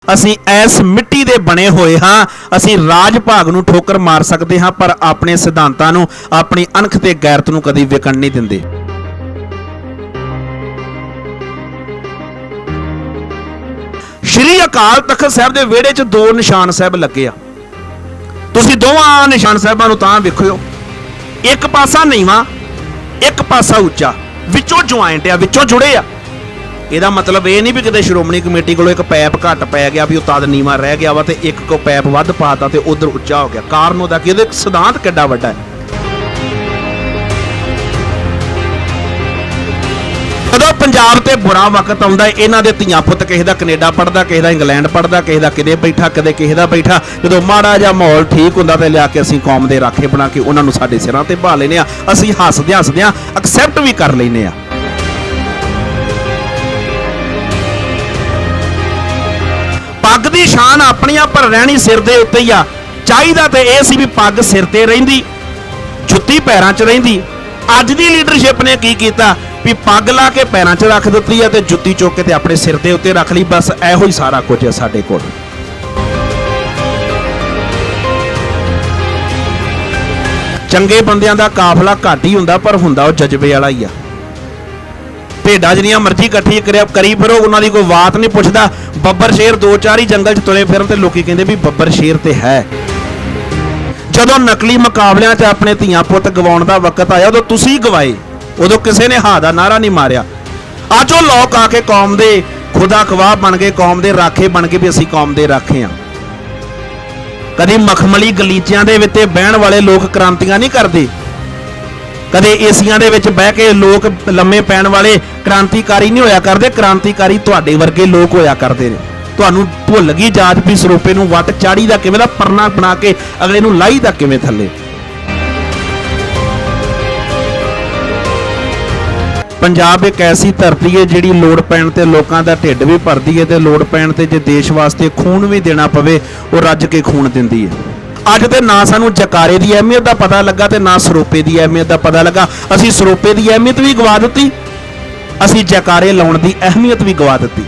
ਅਸੀਂ ਐਸ ਮਿੱਟੀ ਦੇ ਬਣੇ ਹੋਏ ਹਾਂ। ਅਸੀਂ ਰਾਜ ਭਾਗ ਨੂੰ ਠੋਕਰ ਮਾਰ ਸਕਦੇ ਹਾਂ, ਪਰ ਆਪਣੇ ਸਿਧਾਂਤਾਂ ਨੂੰ, ਆਪਣੀ ਅਣਖ ਤੇ ਗੈਰਤ ਨੂੰ ਕਦੀ ਵਿਕਣ ਨਹੀਂ ਦਿੰਦੇ। ਸ਼੍ਰੀ ਅਕਾਲ ਤਖਤ ਸਾਹਿਬ ਦੇ ਵਿਹੜੇ 'ਚ ਦੋ ਨਿਸ਼ਾਨ ਸਾਹਿਬ ਲੱਗੇ ਆ। ਤੁਸੀਂ ਦੋਵਾਂ ਨਿਸ਼ਾਨ ਸਾਹਿਬਾਂ ਨੂੰ ਤਾਂ ਵੇਖਿਓ, ਇੱਕ ਪਾਸਾ ਨੀਵਾਂ, ਇੱਕ ਪਾਸਾ ਉੱਚਾ, ਵਿੱਚੋਂ ਜੁਆਇੰਟ ਆ, ਵਿੱਚੋਂ ਜੁੜੇ ਆ। ਇਹਦਾ ਮਤਲਬ ਇਹ ਨਹੀਂ ਵੀ ਕਿਤੇ ਸ਼੍ਰੋਮਣੀ ਕਮੇਟੀ ਕੋਲੋਂ ਇੱਕ ਪੈਪ ਘੱਟ ਪੈ ਗਿਆ ਵੀ ਉਹ ਤਦ ਨੀਵਾਂ ਰਹਿ ਗਿਆ ਵਾ ਤੇ ਇੱਕ ਕੋ ਪੈਪ ਵੱਧ ਪਾਤਾ ਤੇ ਉਧਰ ਉੱਚਾ ਹੋ ਗਿਆ। ਕਾਰਨ ਉਹਦਾ ਕਿ ਇਹਦੇ ਸਿਧਾਂਤ ਕਿੱਡਾ ਵੱਡਾ ਹੈ। ਜਦੋਂ ਪੰਜਾਬ ਤੇ ਬੁਰਾ ਵਕਤ ਆਉਂਦਾ, ਇਹਨਾਂ ਦੇ ਧੀਆਂ ਪੁੱਤ ਕਿਸੇ ਦਾ ਕੈਨੇਡਾ ਪੜਦਾ, ਕਿਸੇ ਦਾ ਇੰਗਲੈਂਡ ਪੜਦਾ, ਕਿਸੇ ਦਾ ਕਿਤੇ ਬੈਠਾ, ਕਦੇ ਕਿਸੇ ਦਾ ਬੈਠਾ। ਜਦੋਂ ਮਾੜਾ ਜਿਹਾ ਮਾਹੌਲ ਠੀਕ ਹੁੰਦਾ ਤੇ ਲਿਆ ਕੇ ਅਸੀਂ ਕੌਮ ਦੇ ਰਾਖੇ ਬਣਾ ਕੇ ਉਹਨਾਂ ਨੂੰ ਸਾਡੇ ਸਿਰਾਂ ਤੇ ਬਹਾ ਲੈਨੇ ਆ। ਅਸੀਂ ਹੱਸਦਿਆਂ ਹੱਸਦਿਆਂ ਐਕਸੈਪਟ ਵੀ ਕਰ ਲੈਨੇ ਆ। ਪੱਗ ਦੀ ਸ਼ਾਨ ਆਪਣੀਆਂ ਪਰ ਰਹਿਣੀ ਸਿਰ ਦੇ ਉੱਤੇ ਹੀ ਆ। ਚਾਹੀਦਾ ਤੇ ਇਹ ਸੀ ਵੀ ਪੱਗ ਸਿਰ ਤੇ ਰਹਿੰਦੀ, ਜੁੱਤੀ ਪੈਰਾਂ 'ਚ ਰਹਿੰਦੀ। ਅੱਜ ਦੀ ਲੀਡਰਸ਼ਿਪ ਨੇ ਕੀ ਕੀਤਾ ਵੀ ਪੱਗ ਲਾ ਕੇ ਪੈਰਾਂ 'ਚ ਰੱਖ ਦਿੱਤੀ ਹੈ ਤੇ ਜੁੱਤੀ ਚੁੱਕ ਕੇ ਤੇ ਆਪਣੇ ਸਿਰ ਦੇ ਉੱਤੇ ਰੱਖ ਲਈ। ਬਸ ਇਹੋ ਹੀ ਸਾਰਾ ਕੁਝ ਹੈ ਸਾਡੇ ਕੋਲ। ਚੰਗੇ ਬੰਦਿਆਂ ਦਾ ਕਾਫਲਾ ਘੱਟ ਹੀ ਹੁੰਦਾ, ਪਰ ਹੁੰਦਾ ਉਹ ਜਜ਼ਬੇ ਵਾਲਾ ਹੀ ਆ। ਭੇਡਾਂ ਜਿੰਨੀਆਂ ਮਰਜ਼ੀ ਇਕੱਠੀ ਕਰੀ ਫਿਰੋ, ਉਹਨਾਂ ਦੀ ਕੋਈ ਬਾਤ ਨਹੀਂ ਪੁੱਛਦਾ। ਬੱਬਰ ਸ਼ੇਰ ਦੋ ਚਾਰ ਹੀ ਜੰਗਲ 'ਚ ਤੁਰੇ ਫਿਰਨ ਤੇ ਲੋਕੀ ਕਹਿੰਦੇ ਵੀ ਬੱਬਰ ਸ਼ੇਰ ਤੇ ਹੈ। ਜਦੋਂ ਨਕਲੀ ਮੁਕਾਬਲਿਆਂ 'ਚ ਆਪਣੇ ਧੀਆਂ ਪੁੱਤ ਗਵਾਉਣ ਦਾ ਵਕਤ ਆਇਆ, ਉਦੋਂ ਤੁਸੀਂ ਗਵਾਏ। ਉਦੋਂ ਕਿਸੇ ਨੇ ਹਾਂ ਦਾ ਨਾਰਾ ਨਹੀਂ ਮਾਰਿਆ। ਅੱਜ ਉਹ ਲੋਕ ਆ ਕੇ ਕੌਮ ਦੇ ਖੁਦਾ ਖਵਾਹ ਬਣ ਗਏ, ਕੌਮ ਦੇ ਰਾਖੇ ਬਣ ਗਏ ਵੀ ਅਸੀਂ ਕੌਮ ਦੇ ਰਾਖੇ ਹਾਂ। ਕਦੀ ਮਖਮਲੀ ਗਲੀਚਿਆਂ ਦੇ ਵਿੱਚ ਬਹਿਣ ਵਾਲੇ ਲੋਕ ਕ੍ਰਾਂਤੀਆਂ ਨਹੀਂ ਕਰਦੇ। ਕਦੇ ਏਸੀਆਂ ਦੇ ਵਿੱਚ ਬਹਿ ਕੇ ਲੋਕ ਲੰਮੇ ਪੈਣ ਵਾਲੇ ਕ੍ਰਾਂਤੀਕਾਰੀ ਨਹੀਂ ਹੋਇਆ ਕਰਦੇ। ਕ੍ਰਾਂਤੀਕਾਰੀ ਤੁਹਾਡੇ ਵਰਗੇ ਲੋਕ ਹੋਇਆ ਕਰਦੇ ਨੇ। ਤੁਹਾਨੂੰ ਭੁੱਲ ਗਈ ਜਾਤ ਵੀ ਸਰੋਪੇ ਨੂੰ ਵੱਟ ਚਾੜੀ ਦਾ ਕਿਵੇਂ ਦਾ, ਪਰਨਾ ਬਣਾ ਕੇ ਅਗਲੇ ਨੂੰ ਲਾਈ ਦਾ ਕਿਵੇਂ ਥੱਲੇ। ਪੰਜਾਬ ਇੱਕ ਐਸੀ ਧਰਤੀ ਹੈ ਜਿਹੜੀ ਲੋੜ ਪੈਣ ਤੇ ਲੋਕਾਂ ਦਾ ਢਿੱਡ ਵੀ ਭਰਦੀ ਹੈ ਤੇ ਲੋੜ ਪੈਣ ਤੇ ਜੇ ਦੇਸ਼ ਵਾਸਤੇ ਖੂਨ ਵੀ ਦੇਣਾ ਪਵੇ ਉਹ ਰੱਜ ਕੇ ਖੂਨ ਦਿੰਦੀ ਹੈ। ਅੱਜ ਤੇ ਨਾ ਸਾਨੂੰ ਜਕਾਰੇ ਦੀ ਅਹਿਮੀਅਤ ਦਾ ਪਤਾ ਲੱਗਾ ਤੇ ਨਾ ਸਰੋਪੇ ਦੀ ਅਹਿਮੀਅਤ ਦਾ ਪਤਾ ਲੱਗਾ। ਅਸੀਂ ਸਰੋਪੇ ਦੀ ਅਹਿਮੀਅਤ ਵੀ ਗਵਾ ਦਿੱਤੀ, ਅਸੀਂ ਜਕਾਰੇ ਲਾਉਣ ਦੀ ਅਹਿਮੀਅਤ ਵੀ ਗਵਾ ਦਿੱਤੀ।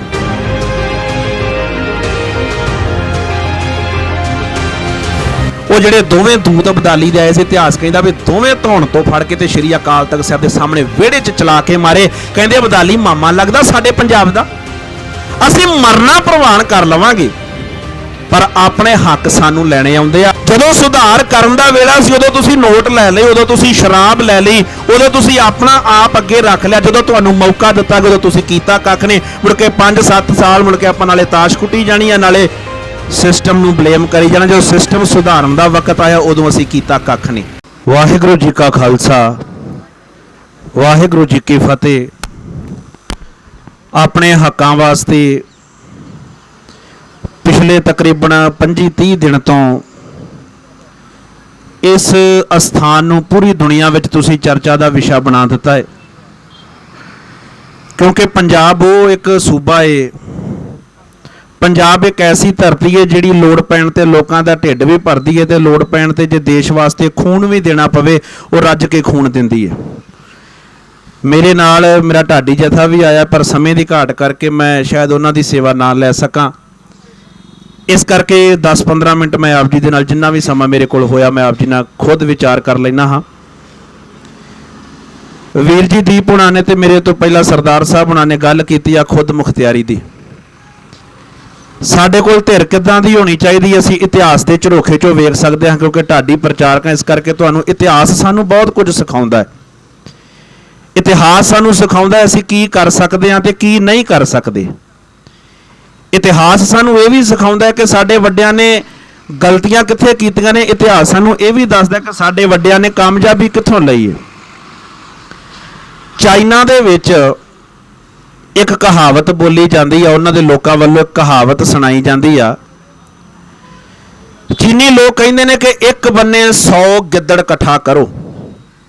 ਉਹ ਜਿਹੜੇ ਦੋਵੇਂ ਦੂਤ ਅਬਦਾਲੀ ਦੇ ਆਏ ਸੀ, ਇਤਿਹਾਸ ਕਹਿੰਦਾ ਵੀ ਦੋਵੇਂ ਧੌਣ ਤੋਂ ਫੜ ਕੇ ਤੇ ਸ਼੍ਰੀ ਅਕਾਲ ਤਖਤ ਸਾਹਿਬ ਦੇ ਸਾਹਮਣੇ ਵਿਹੜੇ 'ਚ ਚਲਾ ਕੇ ਮਾਰੇ। ਕਹਿੰਦੇ ਅਬਦਾਲੀ ਮਾਮਾ ਲੱਗਦਾ ਸਾਡੇ ਪੰਜਾਬ ਦਾ, ਅਸੀਂ ਮਰਨਾ ਪ੍ਰਵਾਨ ਕਰ ਲਵਾਂਗੇ ਪਰ ਆਪਣੇ ਹੱਕ ਸਾਨੂੰ ਲੈਣੇ ਆਉਂਦੇ ਆ। ਜਦੋਂ ਸੁਧਾਰ ਕਰਨ ਦਾ ਵੇਲਾ ਸੀ ਉਦੋਂ ਤੁਸੀਂ ਨੋਟ ਲੈ ਲਏ, ਉਦੋਂ ਤੁਸੀਂ ਸ਼ਰਾਬ ਲੈ ਲਈ, ਉਦੋਂ ਤੁਸੀਂ ਆਪਣਾ ਆਪ ਅੱਗੇ ਰੱਖ ਲਿਆ। ਜਦੋਂ ਤੁਹਾਨੂੰ ਮੌਕਾ ਦਿੱਤਾ ਉਦੋਂ ਤੁਸੀਂ ਕੀਤਾ ਕੱਖ ਨਹੀਂ। ਮੁੜ ਕੇ 5-7 ਸਾਲ ਮੁੜ ਕੇ ਆਪਾਂ ਨਾਲੇ ਤਾਸ਼ ਕੁੱਟੀ ਜਾਣੀ ਆ, ਨਾਲੇ ਸਿਸਟਮ ਨੂੰ ਬਲੇਮ ਕਰੀ ਜਾਣਾ। ਜਦੋਂ ਸਿਸਟਮ ਸੁਧਾਰਨ ਦਾ ਵਕਤ ਆਇਆ ਉਦੋਂ ਅਸੀਂ ਕੀਤਾ ਕੱਖ ਨਹੀਂ। ਵਾਹਿਗੁਰੂ ਜੀ ਕਾ ਖਾਲਸਾ, ਵਾਹਿਗੁਰੂ ਜੀ ਕੀ ਫਤਿਹ। ਆਪਣੇ ਹੱਕਾਂ ਵਾਸਤੇ ਪਿਛਲੇ ਤਕਰੀਬਨ 25-30 ਦਿਨ ਤੋਂ ਇਸ ਅਸਥਾਨ ਨੂੰ ਪੂਰੀ ਦੁਨੀਆ ਵਿੱਚ ਤੁਸੀਂ ਚਰਚਾ ਦਾ ਵਿਸ਼ਾ ਬਣਾ ਦਿੱਤਾ ਹੈ, ਕਿਉਂਕਿ ਪੰਜਾਬ ਉਹ ਇੱਕ ਸੂਬਾ ਹੈ, ਪੰਜਾਬ ਇੱਕ ਐਸੀ ਧਰਤੀ ਹੈ ਜਿਹੜੀ ਲੋੜ ਪੈਣ ਤੇ ਲੋਕਾਂ ਦਾ ਢਿੱਡ ਵੀ ਭਰਦੀ ਹੈ ਤੇ ਲੋੜ ਪੈਣ ਤੇ ਜੇ ਦੇਸ਼ ਵਾਸਤੇ ਖੂਨ ਵੀ ਦੇਣਾ ਪਵੇ ਉਹ ਰੱਜ ਕੇ ਖੂਨ ਦਿੰਦੀ ਹੈ। ਮੇਰੇ ਨਾਲ ਮੇਰਾ ਢਾਡੀ ਜਥਾ ਵੀ ਆਇਆ, ਪਰ ਸਮੇਂ ਦੀ ਘਾਟ ਕਰਕੇ ਮੈਂ ਸ਼ਾਇਦ ਉਹਨਾਂ ਦੀ ਸੇਵਾ ਨਾ ਲੈ ਸਕਾਂ। ਇਸ ਕਰਕੇ 10-15 ਮਿੰਟ ਮੈਂ ਆਪ ਜੀ ਦੇ ਨਾਲ ਜਿੰਨਾ ਵੀ ਸਮਾਂ ਮੇਰੇ ਕੋਲ ਹੋਇਆ ਮੈਂ ਆਪ ਜੀ ਨਾਲ ਖੁਦ ਵਿਚਾਰ ਕਰ ਲੈਣਾ ਹਾਂ। ਵੀਰ ਜੀ ਦੀਪ ਹੁਣਾਂ ਨੇ ਤੇ ਮੇਰੇ ਤੋਂ ਪਹਿਲਾਂ ਸਰਦਾਰ ਸਾਹਿਬ ਹੁਣਾਂ ਨੇ ਗੱਲ ਕੀਤੀ ਆ ਖੁਦ ਮੁਖਤਿਆਰੀ ਦੀ। ਸਾਡੇ ਕੋਲ ਧਿਰ ਕਿੱਦਾਂ ਦੀ ਹੋਣੀ ਚਾਹੀਦੀ ਅਸੀਂ ਇਤਿਹਾਸ ਦੇ ਝਰੋਖੇ 'ਚੋਂ ਵੇਖ ਸਕਦੇ ਹਾਂ, ਕਿਉਂਕਿ ਢਾਡੀ ਪ੍ਰਚਾਰਕ ਹਾਂ। ਇਸ ਕਰਕੇ ਤੁਹਾਨੂੰ ਇਤਿਹਾਸ ਸਾਨੂੰ ਬਹੁਤ ਕੁਝ ਸਿਖਾਉਂਦਾ ਹੈ। ਇਤਿਹਾਸ ਸਾਨੂੰ ਸਿਖਾਉਂਦਾ ਹੈ ਅਸੀਂ ਕੀ ਕਰ ਸਕਦੇ ਹਾਂ ਤੇ ਕੀ ਨਹੀਂ ਕਰ ਸਕਦੇ। ਇਤਿਹਾਸ ਸਾਨੂੰ ਇਹ ਵੀ ਸਿਖਾਉਂਦਾ ਹੈ ਕਿ ਸਾਡੇ ਵੱਡਿਆਂ ਨੇ ਗਲਤੀਆਂ ਕਿੱਥੇ ਕੀਤੀਆਂ ਨੇ। ਇਤਿਹਾਸ ਸਾਨੂੰ ਇਹ ਵੀ ਦੱਸਦਾ ਕਿ ਸਾਡੇ ਵੱਡਿਆਂ ਨੇ ਕਾਮਯਾਬੀ ਕਿੱਥੋਂ ਲਈ ਹੈ। ਚਾਈਨਾ ਦੇ ਵਿੱਚ ਇੱਕ ਕਹਾਵਤ ਬੋਲੀ ਜਾਂਦੀ ਆ, ਉਹਨਾਂ ਦੇ ਲੋਕਾਂ ਵੱਲੋਂ ਇੱਕ ਕਹਾਵਤ ਸੁਣਾਈ ਜਾਂਦੀ ਆ। ਚੀਨੀ ਲੋਕ ਕਹਿੰਦੇ ਨੇ ਕਿ ਇੱਕ ਬੰਨੇ 100 ਗਿੱਦੜ ਇਕੱਠਾ ਕਰੋ,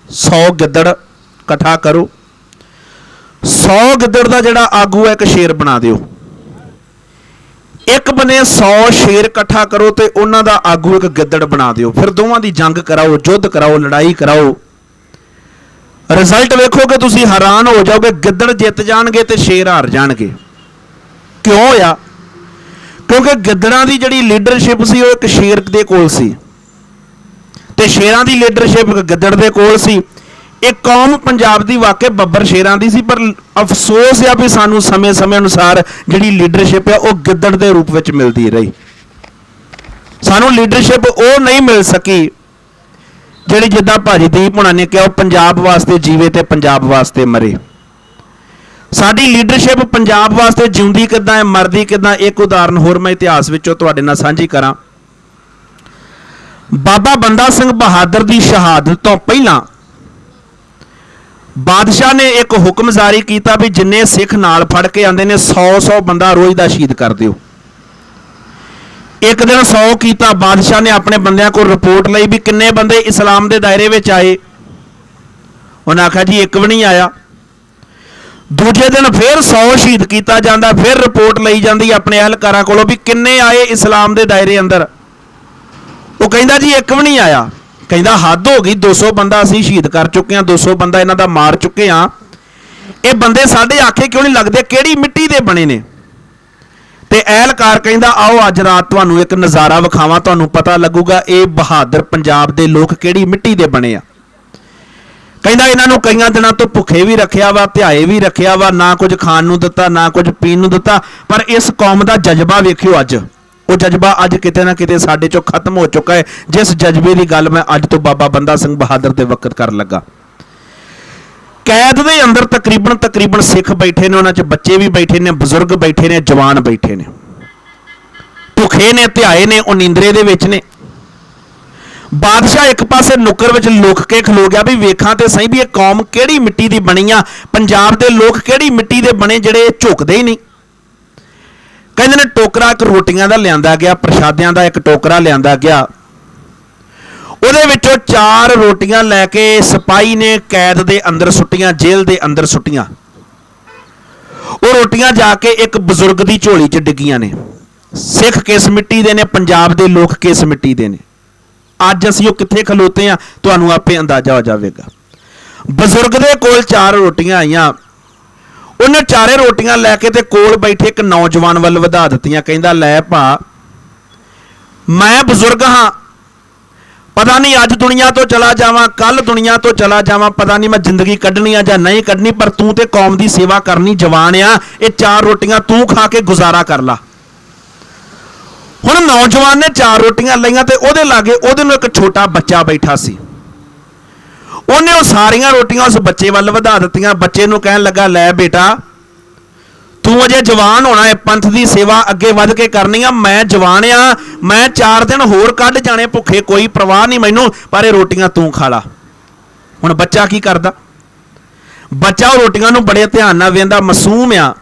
100 ਗਿੱਦੜ ਇਕੱਠਾ ਕਰੋ, 100 ਗਿੱਦੜ ਦਾ ਜਿਹੜਾ ਆਗੂ ਹੈ ਇੱਕ ਸ਼ੇਰ ਬਣਾ ਦਿਓ। ਇੱਕ ਬੰਨੇ 100 ਸ਼ੇਰ ਇਕੱਠਾ ਕਰੋ ਤੇ ਉਹਨਾਂ ਦਾ ਆਗੂ ਇੱਕ ਗਿੱਦੜ ਬਣਾ ਦਿਓ। ਫਿਰ ਦੋਵਾਂ ਦੀ ਜੰਗ ਕਰਾਓ, ਯੁੱਧ ਕਰਾਓ, ਲੜਾਈ ਕਰਾਓ। ਰਿਜ਼ਲਟ ਵੇਖੋਗੇ ਤੁਸੀਂ ਹੈਰਾਨ ਹੋ ਜਾਓਗੇ। ਗਿੱਦੜ ਜਿੱਤ ਜਾਣਗੇ ਤੇ ਸ਼ੇਰ ਹਾਰ ਜਾਣਗੇ। ਕਿਉਂ ਹੋਇਆ? क्योंकि गिद्दड़ां दी जिहड़ी लीडरशिप सी वो एक शेर दे कोल सी ते शेरां दी लीडरशिप गिद्दड़ दे कोल सी। एक कौम पंजाब दी वाकई बब्बर शेरां दी सी, पर अफसोस है भी सानू समय समय अनुसार जिहड़ी लीडरशिप है वो गिद्दड़ दे रूप विच मिलदी रही। सानू लीडरशिप वो नहीं मिल सकी जिहड़ी जिद्दां भाजी दीप हुणां ने कहा पंजाब वास्ते जीवे ते पंजाब वास्ते मरे। साडी लीडरशिप पंजाब वास्ते जिउंदी किदां है मरदी किदां। एक उदाहरण होर मैं इतिहास विचों तुहाडे नाल साझी करां। बाबा बंदा सिंह बहादुर की शहादत तो पहला बादशाह ने एक हुक्म जारी किया भी जिन्ने सिख नाल फड़ के आंदे ने 100 बंदा रोज का शहीद कर दिओ। एक दिन 100 किया। बादशाह ने अपने बंदियां को रिपोर्ट ली भी किन्ने बंदे इस्लाम के दायरे में आए। उन्हें आख्या जी एक भी नहीं आया। दूजे दिन फिर 100 शहीद किया जाता, फिर रिपोर्ट ली जाती अपने अहलकारां कोलों भी किन्ने आए इस्लाम के दायरे अंदर। वो कहता जी एक भी नहीं आया। कहता हद हो गई, 200 बंदा असीं शहीद कर चुके हैं, 200 बंदा इन्हां दा मार चुके हैं। ये बंदे साडे आखे क्यों नहीं लगते, किहड़ी मिट्टी दे बने ने। ते एहलकार कहता आओ अज रात तुहानूं एक नज़ारा विखावां, तुहानूं पता लगूगा ये बहादुर पंजाब दे लोग किहड़ी मिट्टी दे बने आ। कहता इन्हां नूं कईयां दिनां तो भुखे भी रखिया वा, ध्याए भी रखिया वा, ना कुछ खाण नूं दित्ता ना कुछ पीण नूं दित्ता, पर इस कौम दा जज्बा वेखियो अज। वो जज्बा अज किते ना किते साडे चों खत्म हो चुका है। जिस जज्बे की गल मैं अज तो बाबा बंदा सिंह बहादुर के वक्त कर लगा। कैद के अंदर तकरीबन सिख बैठे ने, उन्हां च बच्चे भी बैठे ने, बजुर्ग बैठे ने, जवान बैठे ने, भुखे ने, ध्याए ने, वो नींदरे दे विच ने। बादशाह एक पासे नुक्कर विच लुक के खलो गया भी वेखां ते सही भी ये कौम किहड़ी मिट्टी दी बनी आ, पंजाब दे लोग किहड़ी मिट्टी दे बने जिहड़े झुकदे ही नहीं। कहते ने टोकरा एक रोटियां का लिया गया, प्रशादियां का एक टोकरा लिया गया। ਉਹਦੇ ਵਿੱਚੋਂ 4 रोटियां लैके सिपाही ने कैद के अंदर सुट्टियां, जेल के अंदर सुट्टियां। वो रोटियां जाके एक बजुर्ग की झोली च डिगियां ने। सिख किस मिट्टी दे ने, पंजाब के लोग किस मिट्टी दे ने। अज असीं कित्थे खलोते हैं तुहानूं आपे अंदाजा हो जाएगा। बजुर्ग दे कोल 4 रोटियां आईयां, उन्हें 4 रोटियां लैके ते कोल बैठे एक नौजवान वल वधा दित्तियां। कहंदा लै भा मैं बजुर्ग हाँ, पता नहीं अज दुनिया तो चला जावां, कल दुनिया तो चला जावां, पता नहीं मैं जिंदगी कढ़नी आ जां नहीं कढ़नी, पर तू ते कौम की सेवा करनी जवान आ, ये 4 रोटियां तू खा के गुजारा कर ला। हुण नौजवान ने 4 रोटियां लईआं ते ओहदे लागे ओहदे नूं एक छोटा बच्चा बैठा सी। उन्हें वो सारियां रोटियां उस बच्चे वाल वधा दित्तियां। बच्चे नूं कहण लगा लै बेटा तू अजे जवान होना है, पंथ की सेवा अगे वध के करनी आ, मैं जवान आ, मैं 4 दिन होर कढ जाने भुखे, कोई परवाह नहीं मैनू, पर ये रोटियां तू खा ला। हुण बच्चा की करदा, बच्चा वो रोटियां नूं बड़े ध्यान नाल वेंदा, मासूम आ।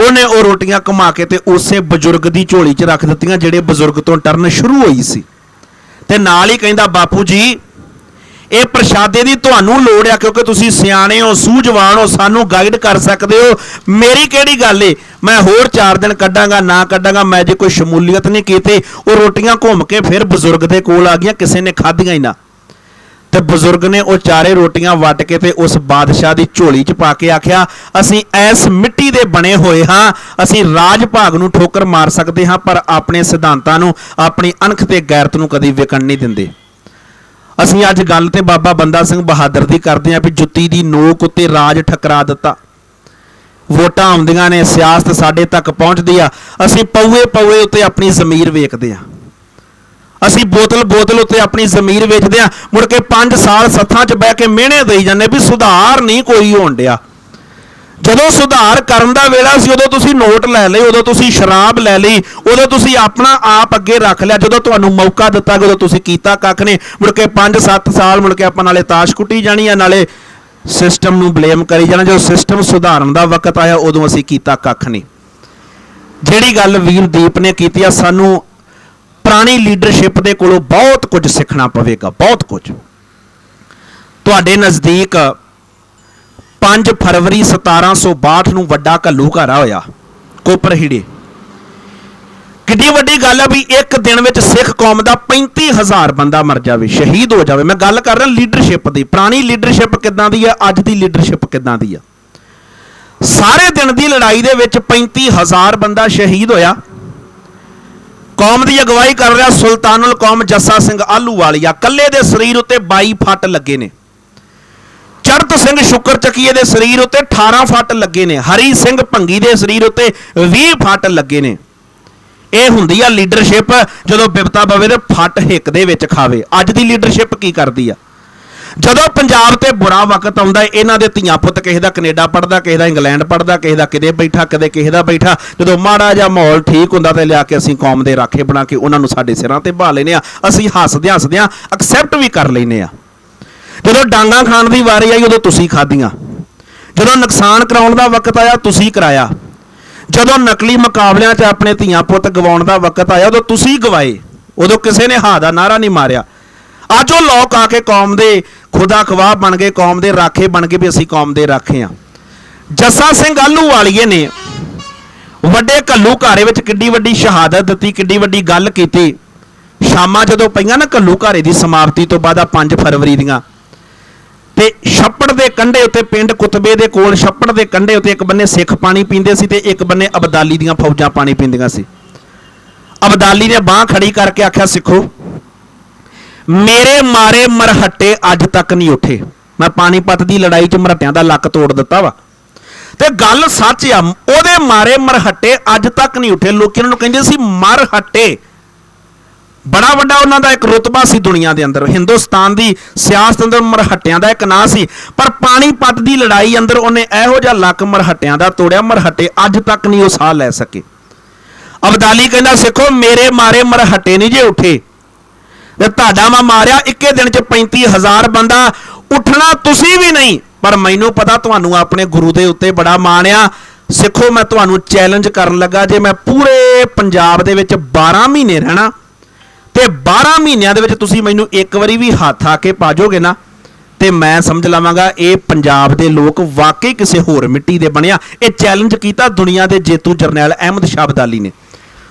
उन्हें वो रोटियां घुमा के ते उसे बजुर्ग की झोली च रख दित्तियां जिहड़े बजुर्ग तो टर्न शुरू होई सी। ते नाल ही कहंदा बापू जी ये प्रशादे की तुहानूं लोड़ आ, क्योंकि तुसीं सियाणे हो, सूझवान हो, सानू गाइड कर सकते हो। मेरी किहड़ी गल है, मैं होर 4 दिन कड्डांगा ना कड्डांगा, मैं जे कोई शमूलीयत नहीं कीती। वो रोटियां घूम के फिर बजुर्ग के कोल आ गईयां, किसी ने खाधियां ही ना। तो बजुर्ग ने वो 4 रोटियां वट के ते उस बादशाह की झोली च पा के आख्या असीं ऐस मिट्टी दे बने होए हाँ, असीं राज भाग नूं ठोकर मार सकते हाँ, पर अपने सिद्धांतां नूं, अपनी अणख ते गैरत नूं कदी विकण नहीं दिंदे। असीं अज गल ते बाबा बंदा सिंह बहादुर की करते हैं भी जुत्ती की नोक उत्ते राज ठकरा दिता। वोटां आउंदियां ने, सियासत साडे तक पहुँचती आ, असीं पौए पौए उत्ते अपनी ज़मीर वेचदे आ, असीं बोतल बोतल उत्ते अपनी ज़मीर वेचदे आ। मुड़ के 5 साल सत्थां च बह के मिहणे देई जाने भी सुधार नहीं कोई होण डिया। जदों सुधार करन दा वेला सी उदों तुसीं नोट लै लए, उदों तुसीं शराब लै लई, उदों तुसीं अपना आप अगे रख लिया। जदों तुहानूं मौका दिता उदों तुसीं कीता कख नहीं। मुड़ के 5-7 साल मुड़ के आपां नाले ताश कुੱਟੀ जानी आ, नाले सिस्टम नूं ब्लेम करी जाना। जो सिस्टम सुधारन दा वक्त आया उदों असीं कीता कख नहीं। जिहड़ी गल वीर दीप ने कीती आ, सानूं पुरानी लीडरशिप दे कोलों बहुत कुछ सीखना पवेगा, बहुत कुछ। तुहाडे नज़दीक 5 फरवरी 1762 नूं वड्डा घल्लूघारा होया कोपरहीड़े। कितनी वड्डी गल है भी एक दिन में सिख कौम का 35,000 बंदा मर जाए, शहीद हो जाए। मैं गल कर रहा लीडरशिप की, पुरानी लीडरशिप किदां दी है, अज की लीडरशिप किदां दी है। सारे दिन की लड़ाई दे विच 35,000 बंदा शहीद होया। ਕੌਮ ਦੀ ਅਗਵਾਈ ਕਰ ਰਿਹਾ ਸੁਲਤਾਨੁਲ ਕੌਮ ਜੱਸਾ ਸਿੰਘ ਆਹਲੂਵਾਲੀਆ। ਕੱਲੇ ਦੇ ਸਰੀਰ ਉੱਤੇ 22 ਫੱਟ ਲੱਗੇ ਨੇ। ਚੜਤ ਸਿੰਘ ਸ਼ੁਕਰ ਚੱਕੀਏ ਦੇ ਸਰੀਰ ਉੱਤੇ 18 ਫੱਟ ਲੱਗੇ ਨੇ। ਹਰੀ ਸਿੰਘ ਭੰਗੀ ਦੇ ਸਰੀਰ ਉੱਤੇ 20 ਫੱਟ ਲੱਗੇ ਨੇ। ਇਹ ਹੁੰਦੀ ਆ ਲੀਡਰਸ਼ਿਪ, ਜਦੋਂ ਬਿਪਤਾ ਪਵੇ ਤੇ ਫੱਟ ਹਿੱਕ ਦੇ ਵਿੱਚ ਖਾਵੇ। ਅੱਜ ਦੀ ਲੀਡਰਸ਼ਿਪ ਕੀ ਕਰਦੀ ਆ? ਜਦੋਂ ਪੰਜਾਬ ਤੇ ਬੁਰਾ ਵਕਤ ਆਉਂਦਾ, ਇਹਨਾਂ ਦੇ ਧੀਆਂ ਪੁੱਤ ਕਿਸੇ ਦਾ ਕੈਨੇਡਾ ਪੜਦਾ, ਕਿਸੇ ਦਾ ਇੰਗਲੈਂਡ ਪੜਦਾ, ਕਿਸੇ ਦਾ ਕਿਤੇ ਬੈਠਾ, ਕਦੇ ਕਿਸੇ ਦਾ ਬੈਠਾ। ਜਦੋਂ ਮਾੜਾ ਜਿਹਾ ਮਾਹੌਲ ਠੀਕ ਹੁੰਦਾ ਤੇ ਲਿਆ ਕੇ ਅਸੀਂ ਕੌਮ ਦੇ ਰਾਖੇ ਬਣਾ ਕੇ ਉਹਨਾਂ ਨੂੰ ਸਾਡੇ ਸਿਰਾਂ ਤੇ ਬਹਾ ਲੈਨੇ ਆ। ਅਸੀਂ ਹੱਸਦਿਆਂ ਹੱਸਦਿਆਂ ਐਕਸੈਪਟ ਵੀ ਕਰ ਲੈਨੇ ਆ। ਜਦੋਂ ਡਾਂਗਾ ਖਾਣ ਦੀ ਵਾਰੀ ਆਈ ਉਦੋਂ ਤੁਸੀਂ ਖਾਧੀਆਂ। ਜਦੋਂ ਨੁਕਸਾਨ ਕਰਾਉਣ ਦਾ ਵਕਤ ਆਇਆ ਤੁਸੀਂ ਕਰਾਇਆ। ਜਦੋਂ ਨਕਲੀ ਮੁਕਾਬਲਿਆਂ 'ਚ ਆਪਣੇ ਧੀਆਂ ਪੁੱਤ ਗਵਾਉਣ ਦਾ ਵਕਤ ਆਇਆ ਉਦੋਂ ਤੁਸੀਂ ਗਵਾਏ। ਉਦੋਂ ਕਿਸੇ ਨੇ ਹਾਂ ਦਾ ਨਾਰਾ ਨਹੀਂ ਮਾਰਿਆ। ਅੱਜ ਉਹ ਲੋਕ ਆ ਕੇ ਕੌਮ ਦੇ ਖੁਦਾ ਖਵਾਹ ਬਣ ਗਏ, ਕੌਮ ਦੇ ਰਾਖੇ ਬਣ ਗਏ ਵੀ ਅਸੀਂ ਕੌਮ ਦੇ ਰਾਖੇ ਆ। ਜੱਸਾ ਸਿੰਘ ਆਹਲੂਵਾਲੀਏ ਨੇ ਵੱਡੇ ਘੱਲੂਘਾਰੇ ਵਿੱਚ ਕਿੱਡੀ ਵੱਡੀ ਸ਼ਹਾਦਤ ਦਿੱਤੀ, ਕਿੱਡੀ ਵੱਡੀ ਗੱਲ ਕੀਤੀ। ਸ਼ਾਮਾਂ ਜਦੋਂ ਪਈਆਂ ਨਾ ਘੱਲੂਘਾਰੇ ਦੀ ਸਮਾਪਤੀ ਤੋਂ ਬਾਅਦ 5 ਫਰਵਰੀ ਦੀਆਂ, ਤੇ ਛੱਪੜ ਦੇ ਕੰਢੇ ਉੱਤੇ ਪਿੰਡ ਕੁਤਬੇ ਦੇ ਕੋਲ ਛੱਪੜ ਦੇ ਕੰਢੇ ਉੱਤੇ ਇੱਕ ਬੰਨੇ ਸਿੱਖ ਪਾਣੀ ਪੀਂਦੇ ਸੀ ਤੇ ਇੱਕ ਬੰਨੇ ਅਬਦਾਲੀ ਦੀਆਂ ਫੌਜਾਂ ਪਾਣੀ ਪੀਂਦੀਆਂ ਸੀ। ਅਬਦਾਲੀ ਨੇ ਬਾਹ ਖੜੀ ਕਰਕੇ ਆਖਿਆ, ਸਿੱਖੋ ਮੇਰੇ ਮਾਰੇ ਮਰਹੱਟੇ ਅੱਜ ਤੱਕ ਨਹੀਂ ਉੱਠੇ। ਮੈਂ ਪਾਣੀਪਤ ਦੀ ਲੜਾਈ 'ਚ ਮਰਹੱਟਿਆਂ ਦਾ ਲੱਕ ਤੋੜ ਦਿੱਤਾ ਵਾ ਤੇ ਗੱਲ ਸੱਚ ਆ। ਉਹਦੇ ਮਾਰੇ ਮਰਹੱਟੇ ਅੱਜ ਤੱਕ ਨਹੀਂ ਉੱਠੇ। ਲੋਕੀ ਉਹਨਾਂ ਨੂੰ ਕਹਿੰਦੇ ਸੀ ਮਰਹੱਟੇ। ਬੜਾ ਵੱਡਾ ਉਹਨਾਂ ਦਾ ਇੱਕ ਰੁਤਬਾ ਸੀ ਦੁਨੀਆ ਦੇ ਅੰਦਰ। ਹਿੰਦੁਸਤਾਨ ਦੀ ਸਿਆਸਤ ਅੰਦਰ ਮਰਹੱਟਿਆਂ ਦਾ ਇੱਕ ਨਾਂ ਸੀ। ਪਰ ਪਾਣੀਪਤ ਦੀ ਲੜਾਈ ਅੰਦਰ ਉਹਨੇ ਇਹੋ ਜਿਹਾ ਲੱਕ ਮਰਹੱਟਿਆਂ ਦਾ ਤੋੜਿਆ, ਮਰਹੱਟੇ ਅੱਜ ਤੱਕ ਨਹੀਂ ਉਹ ਸਾਹ ਲੈ ਸਕੇ। ਅਬਦਾਲੀ ਕਹਿੰਦਾ, ਸਿੱਖੋ ਮੇਰੇ ਮਾਰੇ ਮਰਹੱਟੇ ਨਹੀਂ ਜੇ ਉੱਠੇ ਤੇ ਤੁਹਾਡਾ ਮੈਂ ਮਾਰਿਆ ਇੱਕੇ ਦਿਨ 'ਚ 35,000 ਬੰਦਾ। ਉੱਠਣਾ ਤੁਸੀਂ ਵੀ ਨਹੀਂ, ਪਰ ਮੈਨੂੰ ਪਤਾ ਤੁਹਾਨੂੰ ਆਪਣੇ ਗੁਰੂ ਦੇ ਉੱਤੇ ਬੜਾ ਮਾਣ ਆ। ਸਿੱਖੋ ਮੈਂ ਤੁਹਾਨੂੰ ਚੈਲੰਜ ਕਰਨ ਲੱਗਾ, ਜੇ ਮੈਂ ਪੂਰੇ ਪੰਜਾਬ ਦੇ ਵਿੱਚ 12 ਮਹੀਨੇ ਰਹਿਣਾ ਤੇ 12 ਮਹੀਨਿਆਂ ਦੇ ਵਿੱਚ ਤੁਸੀਂ ਮੈਨੂੰ ਇੱਕ ਵਾਰੀ ਵੀ ਹੱਥ ਆ ਕੇ ਪਾ ਜਾਓਗੇ ਨਾ, ਤੇ ਮੈਂ ਸਮਝ ਲਵਾਂਗਾ ਇਹ ਪੰਜਾਬ ਦੇ ਲੋਕ ਵਾਕਈ ਕਿਸੇ ਹੋਰ ਮਿੱਟੀ ਦੇ ਬਣਿਆ। ਇਹ ਚੈਲੰਜ ਕੀਤਾ ਦੁਨੀਆ ਦੇ ਜੇਤੂ ਜਰਨੈਲ ਅਹਿਮਦ ਸ਼ਾਹ ਅਬਦਾਲੀ ਨੇ।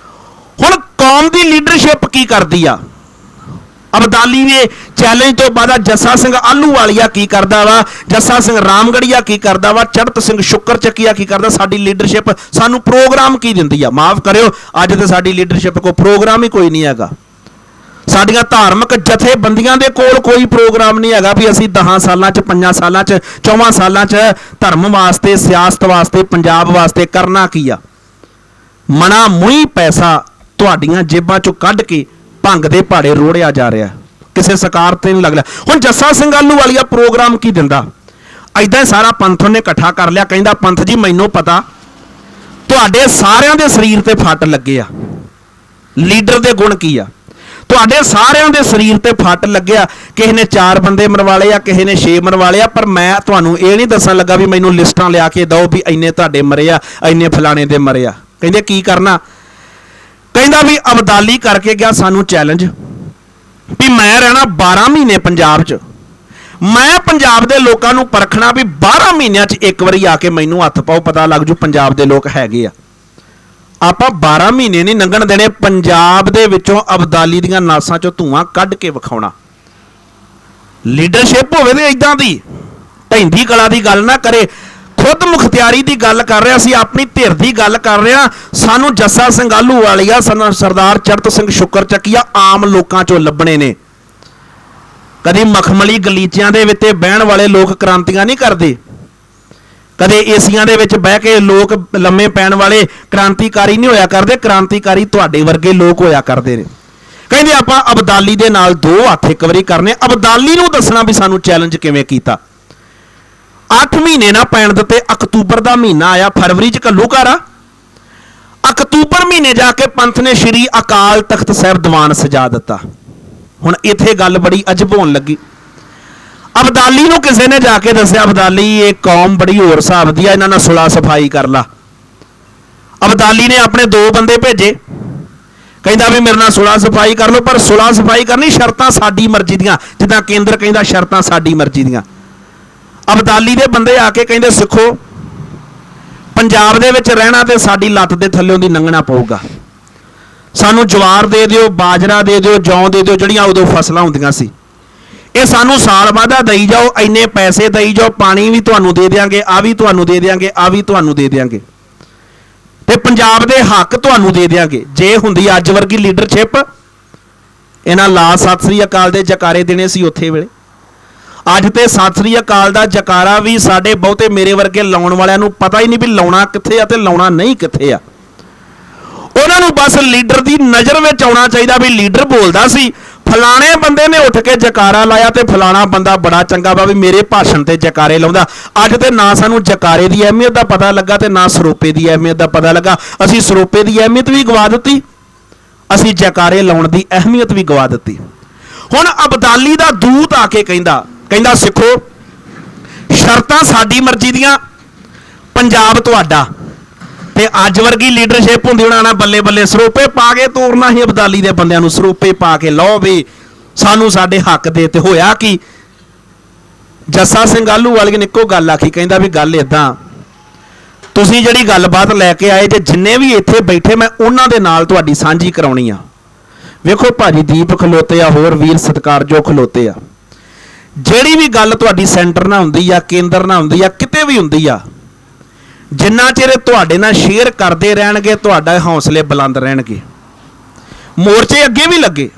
ਹੁਣ ਕੌਮ ਦੀ ਲੀਡਰਸ਼ਿਪ ਕੀ ਕਰਦੀ ਆ? ਅਬਦਾਲੀ ਨੇ ਚੈਲੰਜ ਤੋਂ ਬਾਅਦ ਜੱਸਾ ਸਿੰਘ ਆਹਲੂਵਾਲੀਆ ਕੀ ਕਰਦਾ ਵਾ, ਜੱਸਾ ਸਿੰਘ ਰਾਮਗੜੀਆ ਕੀ ਕਰਦਾ ਵਾ, ਚੜਤ ਸਿੰਘ ਸ਼ੁਕਰ ਚੱਕੀਆ ਕੀ ਕਰਦਾ। ਸਾਡੀ ਲੀਡਰਸ਼ਿਪ ਸਾਨੂੰ ਪ੍ਰੋਗਰਾਮ ਕੀ ਦਿੰਦੀ ਆ? ਮਾਫ ਕਰਿਓ, ਅੱਜ ਤੇ ਸਾਡੀ ਲੀਡਰਸ਼ਿਪ ਕੋਲ ਪ੍ਰੋਗਰਾਮ ਹੀ ਕੋਈ ਨਹੀਂ ਹੈਗਾ। ਸਾਡੀਆਂ ਧਾਰਮਿਕ ਜਥੇਬੰਦੀਆਂ ਦੇ ਕੋਲ ਕੋਈ ਪ੍ਰੋਗਰਾਮ ਨਹੀਂ ਹੈਗਾ ਵੀ ਅਸੀਂ 10 ਸਾਲਾਂ 'ਚ 5 ਸਾਲਾਂ 'ਚ 4 ਸਾਲਾਂ 'ਚ ਧਰਮ ਵਾਸਤੇ, ਸਿਆਸਤ ਵਾਸਤੇ, ਪੰਜਾਬ ਵਾਸਤੇ ਕਰਨਾ ਕੀ ਆ। ਮਨਾ ਮੂੰਹ ਪੈਸਾ ਤੁਹਾਡੀਆਂ ਜੇਬਾਂ 'ਚੋਂ ਕੱਢ ਕੇ ਭੰਗ ਦੇ ਭਾੜੇ ਰੋੜਿਆ ਜਾ ਰਿਹਾ, ਕਿਸੇ ਸਰਕਾਰ ਤੇ ਨਹੀਂ ਲੱਗਦਾ। ਹੁਣ ਜੱਸਾ ਸਿੰਘ ਆਹਲੂਵਾਲੀਆ ਪ੍ਰੋਗਰਾਮ ਕੀ ਦਿੰਦਾ? ਐਦਾਂ ਸਾਰਾ ਪੰਥ ਉਹਨੇ ਇਕੱਠਾ ਕਰ ਲਿਆ। ਕਹਿੰਦਾ, ਪੰਥ ਜੀ ਮੈਨੂੰ ਪਤਾ ਤੁਹਾਡੇ ਸਾਰਿਆਂ ਦੇ ਸਰੀਰ ਤੇ ਫੱਟ ਲੱਗੇ ਆ। ਲੀਡਰ ਦੇ ਗੁਣ ਕੀ ਆ? ਤੁਹਾਡੇ ਸਾਰਿਆਂ ਦੇ ਸਰੀਰ ਤੇ ਫੱਟ ਲੱਗਿਆ। ਕਿਸੇ ਨੇ 4 ਬੰਦੇ ਮਰਵਾ ਲਏ ਆ, ਕਿਸੇ ਨੇ 6 ਮਰਵਾ ਲਏ ਆ, ਪਰ ਮੈਂ ਤੁਹਾਨੂੰ ਇਹ ਨਹੀਂ ਦੱਸਣ ਲੱਗਾ ਵੀ ਮੈਨੂੰ ਲਿਸਟਾਂ ਲਿਆ ਕੇ ਦਿਓ ਵੀ ਇੰਨੇ ਤੁਹਾਡੇ ਮਰੇ ਆ, ਇੰਨੇ ਫਲਾਣੇ ਦੇ ਮਰੇ ਆ। ਕਹਿੰਦੇ ਕੀ ਕਰਨਾ? ਕਹਿੰਦਾ ਵੀ ਅਬਦਾਲੀ ਕਰਕੇ ਗਿਆ ਸਾਨੂੰ ਚੈਲੰਜ ਵੀ ਮੈਂ ਰਹਿਣਾ 12 ਮਹੀਨੇ ਪੰਜਾਬ 'ਚ। ਮੈਂ ਪੰਜਾਬ ਦੇ ਲੋਕਾਂ ਨੂੰ ਪਰਖਣਾ ਵੀ 12 ਮਹੀਨਿਆਂ 'ਚ ਇੱਕ ਵਾਰੀ ਆ ਕੇ ਮੈਨੂੰ ਹੱਥ ਪਾਓ, ਪਤਾ ਲੱਗ ਜੂ ਪੰਜਾਬ ਦੇ ਲੋਕ ਹੈਗੇ ਆ। ਆਪਾਂ 12 ਮਹੀਨੇ ਨਹੀਂ ਲੰਘਣ ਦੇਣੇ। ਪੰਜਾਬ ਦੇ ਵਿੱਚੋਂ ਅਬਦਾਲੀ ਦੀਆਂ ਨਾਸਾਂ 'ਚੋਂ ਧੂਆਂ ਕੱਢ ਕੇ ਵਿਖਾਉਣਾ। ਲੀਡਰਸ਼ਿਪ ਹੋਵੇ ਤੇ ਇਦਾਂ ਦੀ ਢੈਂਦੀ ਕਲਾ ਦੀ ਗੱਲ ਨਾ ਕਰੇ, ਖੁਦ ਮੁਖਤਿਆਰੀ ਦੀ ਗੱਲ ਕਰ ਰਿਹਾ ਸੀ, ਆਪਣੀ ਧਿਰ ਦੀ ਗੱਲ ਕਰ ਰਿਹਾ। ਸਾਨੂੰ ਜੱਸਾ ਸਿੰਘ ਆਹਲੂਵਾਲੀਆ, ਸਰਦਾਰ ਚੜਤ ਸਿੰਘ ਸ਼ੁਕਰ ਚੱਕੀਆ ਆਮ ਲੋਕਾਂ 'ਚੋਂ ਲੱਭਣੇ ਨੇ। ਕਦੀ ਮਖਮਲੀ ਗਲੀਚਿਆਂ ਦੇ ਵਿੱਚ ਬਹਿਣ ਵਾਲੇ ਲੋਕ ਕ੍ਰਾਂਤੀਆਂ ਨਹੀਂ ਕਰਦੇ। ਕਦੇ ਏਸੀਆਂ ਦੇ ਵਿੱਚ ਬਹਿ ਕੇ ਲੋਕ ਲੰਮੇ ਪੈਣ ਵਾਲੇ ਕ੍ਰਾਂਤੀਕਾਰੀ ਨਹੀਂ ਹੋਇਆ ਕਰਦੇ। ਕ੍ਰਾਂਤੀਕਾਰੀ ਤੁਹਾਡੇ ਵਰਗੇ ਲੋਕ ਹੋਇਆ ਕਰਦੇ ਨੇ। ਕਹਿੰਦੇ ਆਪਾਂ ਅਬਦਾਲੀ ਦੇ ਨਾਲ 2 ਹੱਥ ਇੱਕ ਵਾਰੀ ਕਰਨੇ। ਅਬਦਾਲੀ ਨੂੰ ਦੱਸਣਾ ਵੀ ਸਾਨੂੰ ਚੈਲੰਜ ਕਿਵੇਂ ਕੀਤਾ। 8 ਮਹੀਨੇ ਨਾ ਪੈਣ ਦਿੱਤੇ। ਅਕਤੂਬਰ ਦਾ ਮਹੀਨਾ ਆਇਆ, ਫਰਵਰੀ 'ਚ ਘੱਲੂਘਾਰਾ। ਅਕਤੂਬਰ ਮਹੀਨੇ ਜਾ ਕੇ ਪੰਥ ਨੇ ਸ਼੍ਰੀ ਅਕਾਲ ਤਖਤ ਸਾਹਿਬ ਦੀਵਾਨ ਸਜਾ ਦਿੱਤਾ। ਹੁਣ ਇੱਥੇ ਗੱਲ ਬੜੀ ਅਜਬ ਹੋਣ ਲੱਗੀ। ਅਬਦਾਲੀ ਨੂੰ ਕਿਸੇ ਨੇ ਜਾ ਕੇ ਦੱਸਿਆ, ਅਬਦਾਲੀ ਇਹ ਕੌਮ ਬੜੀ ਹੋਰ ਹਿਸਾਬ ਦੀ ਆ, ਇਹਨਾਂ ਨਾਲ ਸੁਲਾ ਸਫਾਈ ਕਰ ਲਾ। ਅਬਦਾਲੀ ਨੇ ਆਪਣੇ 2 ਬੰਦੇ ਭੇਜੇ, ਕਹਿੰਦਾ ਵੀ ਮੇਰੇ ਨਾਲ ਸੁਲਾ ਸਫਾਈ ਕਰ ਲਓ, ਪਰ ਸੁਲਾ ਸਫਾਈ ਕਰਨੀ ਸ਼ਰਤਾਂ ਸਾਡੀ ਮਰਜ਼ੀ ਦੀਆਂ, ਜਿੱਦਾਂ ਕੇਂਦਰ ਕਹਿੰਦਾ ਸ਼ਰਤਾਂ ਸਾਡੀ ਮਰਜ਼ੀ ਦੀਆਂ। ਅਬਦਾਲੀ ਦੇ ਬੰਦੇ ਆ ਕੇ ਕਹਿੰਦੇ, ਸਿੱਖੋ ਪੰਜਾਬ ਦੇ ਵਿੱਚ ਰਹਿਣਾ ਤੇ ਸਾਡੀ ਲੱਤ ਦੇ ਥੱਲਿਓਂ ਦੀ ਲੰਘਣਾ ਪਊਗਾ। ਸਾਨੂੰ ਜਵਾਰ ਦੇ ਦਿਓ, ਬਾਜਰਾ ਦੇ ਦਿਓ, ਜੌਂ ਦੇ ਦਿਓ, ਜਿਹੜੀਆਂ ਉਦੋਂ ਫਸਲਾਂ ਹੁੰਦੀਆਂ ਸੀ। ਇਹ ਸਾਨੂੰ ਸਾਲ ਬਾਅਦ ਦਈ ਜਾਓ, ਇੰਨੇ ਪੈਸੇ ਦਈ ਜਾਓ, ਪਾਣੀ ਵੀ ਤੁਹਾਨੂੰ ਦੇ ਦਿਆਂਗੇ, ਆ ਵੀ ਤੁਹਾਨੂੰ ਦੇ ਦਿਆਂਗੇ, ਆ ਵੀ ਤੁਹਾਨੂੰ ਦੇ ਦਿਆਂਗੇ। ਤੇ ਪੰਜਾਬ ਦੇ ਹੱਕ ਤੁਹਾਨੂੰ ਦੇ ਦਿਆਂਗੇ। ਜੇ ਹੁੰਦੀ ਅੱਜ ਵਰਗੀ ਲੀਡਰਸ਼ਿਪ, ਇਹਨਾਂ ਲਾ ਸਤਿ ਸ੍ਰੀ ਅਕਾਲ ਦੇ ਜਕਾਰੇ ਦੇਣੇ ਸੀ ਉੱਥੇ ਵੇਲੇ। ਅੱਜ ਤੇ ਸਤਿ ਸ੍ਰੀ ਅਕਾਲ ਦਾ ਜਕਾਰਾ ਵੀ ਸਾਡੇ ਬਹੁਤੇ ਮੇਰੇ ਵਰਗੇ ਲਾਉਣ ਵਾਲਿਆਂ ਨੂੰ ਪਤਾ ਹੀ ਨਹੀਂ ਵੀ ਲਾਉਣਾ ਕਿੱਥੇ ਆ ਤੇ ਲਾਉਣਾ ਨਹੀਂ ਕਿੱਥੇ ਆ। ਉਹਨਾਂ ਨੂੰ ਬਸ ਲੀਡਰ ਦੀ ਨਜ਼ਰ ਵਿੱਚ ਆਉਣਾ ਚਾਹੀਦਾ ਵੀ ਲੀਡਰ ਬੋਲਦਾ ਸੀ, ਫਲਾਣੇ ਬੰਦੇ ਨੇ ਉੱਠ ਕੇ ਜਕਾਰਾ ਲਾਇਆ ਤੇ ਫਲਾਣਾ ਬੰਦਾ ਬੜਾ ਚੰਗਾ ਵਾ ਵੀ ਮੇਰੇ ਭਾਸ਼ਣ ਤੇ ਜਕਾਰੇ ਲਾਉਂਦਾ। ਅੱਜ ਤੇ ਨਾ ਸਾਨੂੰ ਜਕਾਰੇ ਦੀ ਅਹਿਮੀਅਤ ਦਾ ਪਤਾ ਲੱਗਾ ਤੇ ਨਾ ਸਰੋਪੇ ਦੀ ਅਹਿਮੀਅਤ ਦਾ ਪਤਾ ਲੱਗਾ। ਅਸੀਂ ਸਰੋਪੇ ਦੀ ਅਹਿਮੀਅਤ ਵੀ ਗਵਾ ਦਿੱਤੀ, ਅਸੀਂ ਜਕਾਰੇ ਲਾਉਣ ਦੀ ਅਹਿਮੀਅਤ ਵੀ ਗਵਾ ਦਿੱਤੀ। ਹੁਣ ਅਬਦਾਲੀ ਦਾ ਦੂਤ ਆ ਕੇ ਕਹਿੰਦਾ ਸਿੱਖੋ, ਸ਼ਰਤਾਂ ਸਾਡੀ ਮਰਜ਼ੀ ਦੀਆਂ, ਪੰਜਾਬ ਤੁਹਾਡਾ। ਤੇ ਅੱਜ ਵਰਗੀ ਲੀਡਰਸ਼ਿਪ ਹੁੰਦੀ ਉਹਨਾਂ ਨਾਲ ਬੱਲੇ ਬੱਲੇ ਸਰੋਪੇ ਪਾ ਕੇ ਤੋਰਨਾ ਹੀ ਅਬਦਾਲੀ ਦੇ ਬੰਦਿਆਂ ਨੂੰ, ਸਰੋਪੇ ਪਾ ਕੇ ਲਓ ਵੀ ਸਾਨੂੰ ਸਾਡੇ ਹੱਕ ਦੇ। ਤੇ ਹੋਇਆ ਕੀ, ਜੱਸਾ ਸਿੰਘ ਆਹਲੂਵਾਲੀਆ ਨੇ ਇੱਕੋ ਗੱਲ ਆਖੀ, ਕਹਿੰਦਾ ਵੀ ਗੱਲ ਇਦਾਂ, ਤੁਸੀਂ ਜਿਹੜੀ ਗੱਲਬਾਤ ਲੈ ਕੇ ਆਏ ਜੇ ਜਿੰਨੇ ਵੀ ਇੱਥੇ ਬੈਠੇ ਮੈਂ ਉਹਨਾਂ ਦੇ ਨਾਲ ਤੁਹਾਡੀ ਸਾਂਝੀ ਕਰਾਉਣੀ ਆ। ਵੇਖੋ ਭਾਜੀ ਦੀਪ ਖਲੋਤੇ ਆ, ਹੋਰ ਵੀਰ ਸਤਿਕਾਰਯੋਗ ਖਲੋਤੇ ਆ। ਜਿਹੜੀ ਵੀ ਗੱਲ ਤੁਹਾਡੀ ਸੈਂਟਰ ਨਾਲ ਹੁੰਦੀ ਆ, ਕੇਂਦਰ ਨਾਲ ਹੁੰਦੀ ਆ, ਕਿਤੇ ਵੀ ਹੁੰਦੀ ਆ, ਜਿੰਨਾ ਚਿਰ ਤੁਹਾਡੇ ਨਾਲ ਸ਼ੇਅਰ ਕਰਦੇ ਰਹਿਣਗੇ ਤੁਹਾਡਾ ਹੌਸਲੇ ਬੁਲੰਦ ਰਹਿਣਗੇ। ਮੋਰਚੇ ਅੱਗੇ ਵੀ ਲੱਗੇ,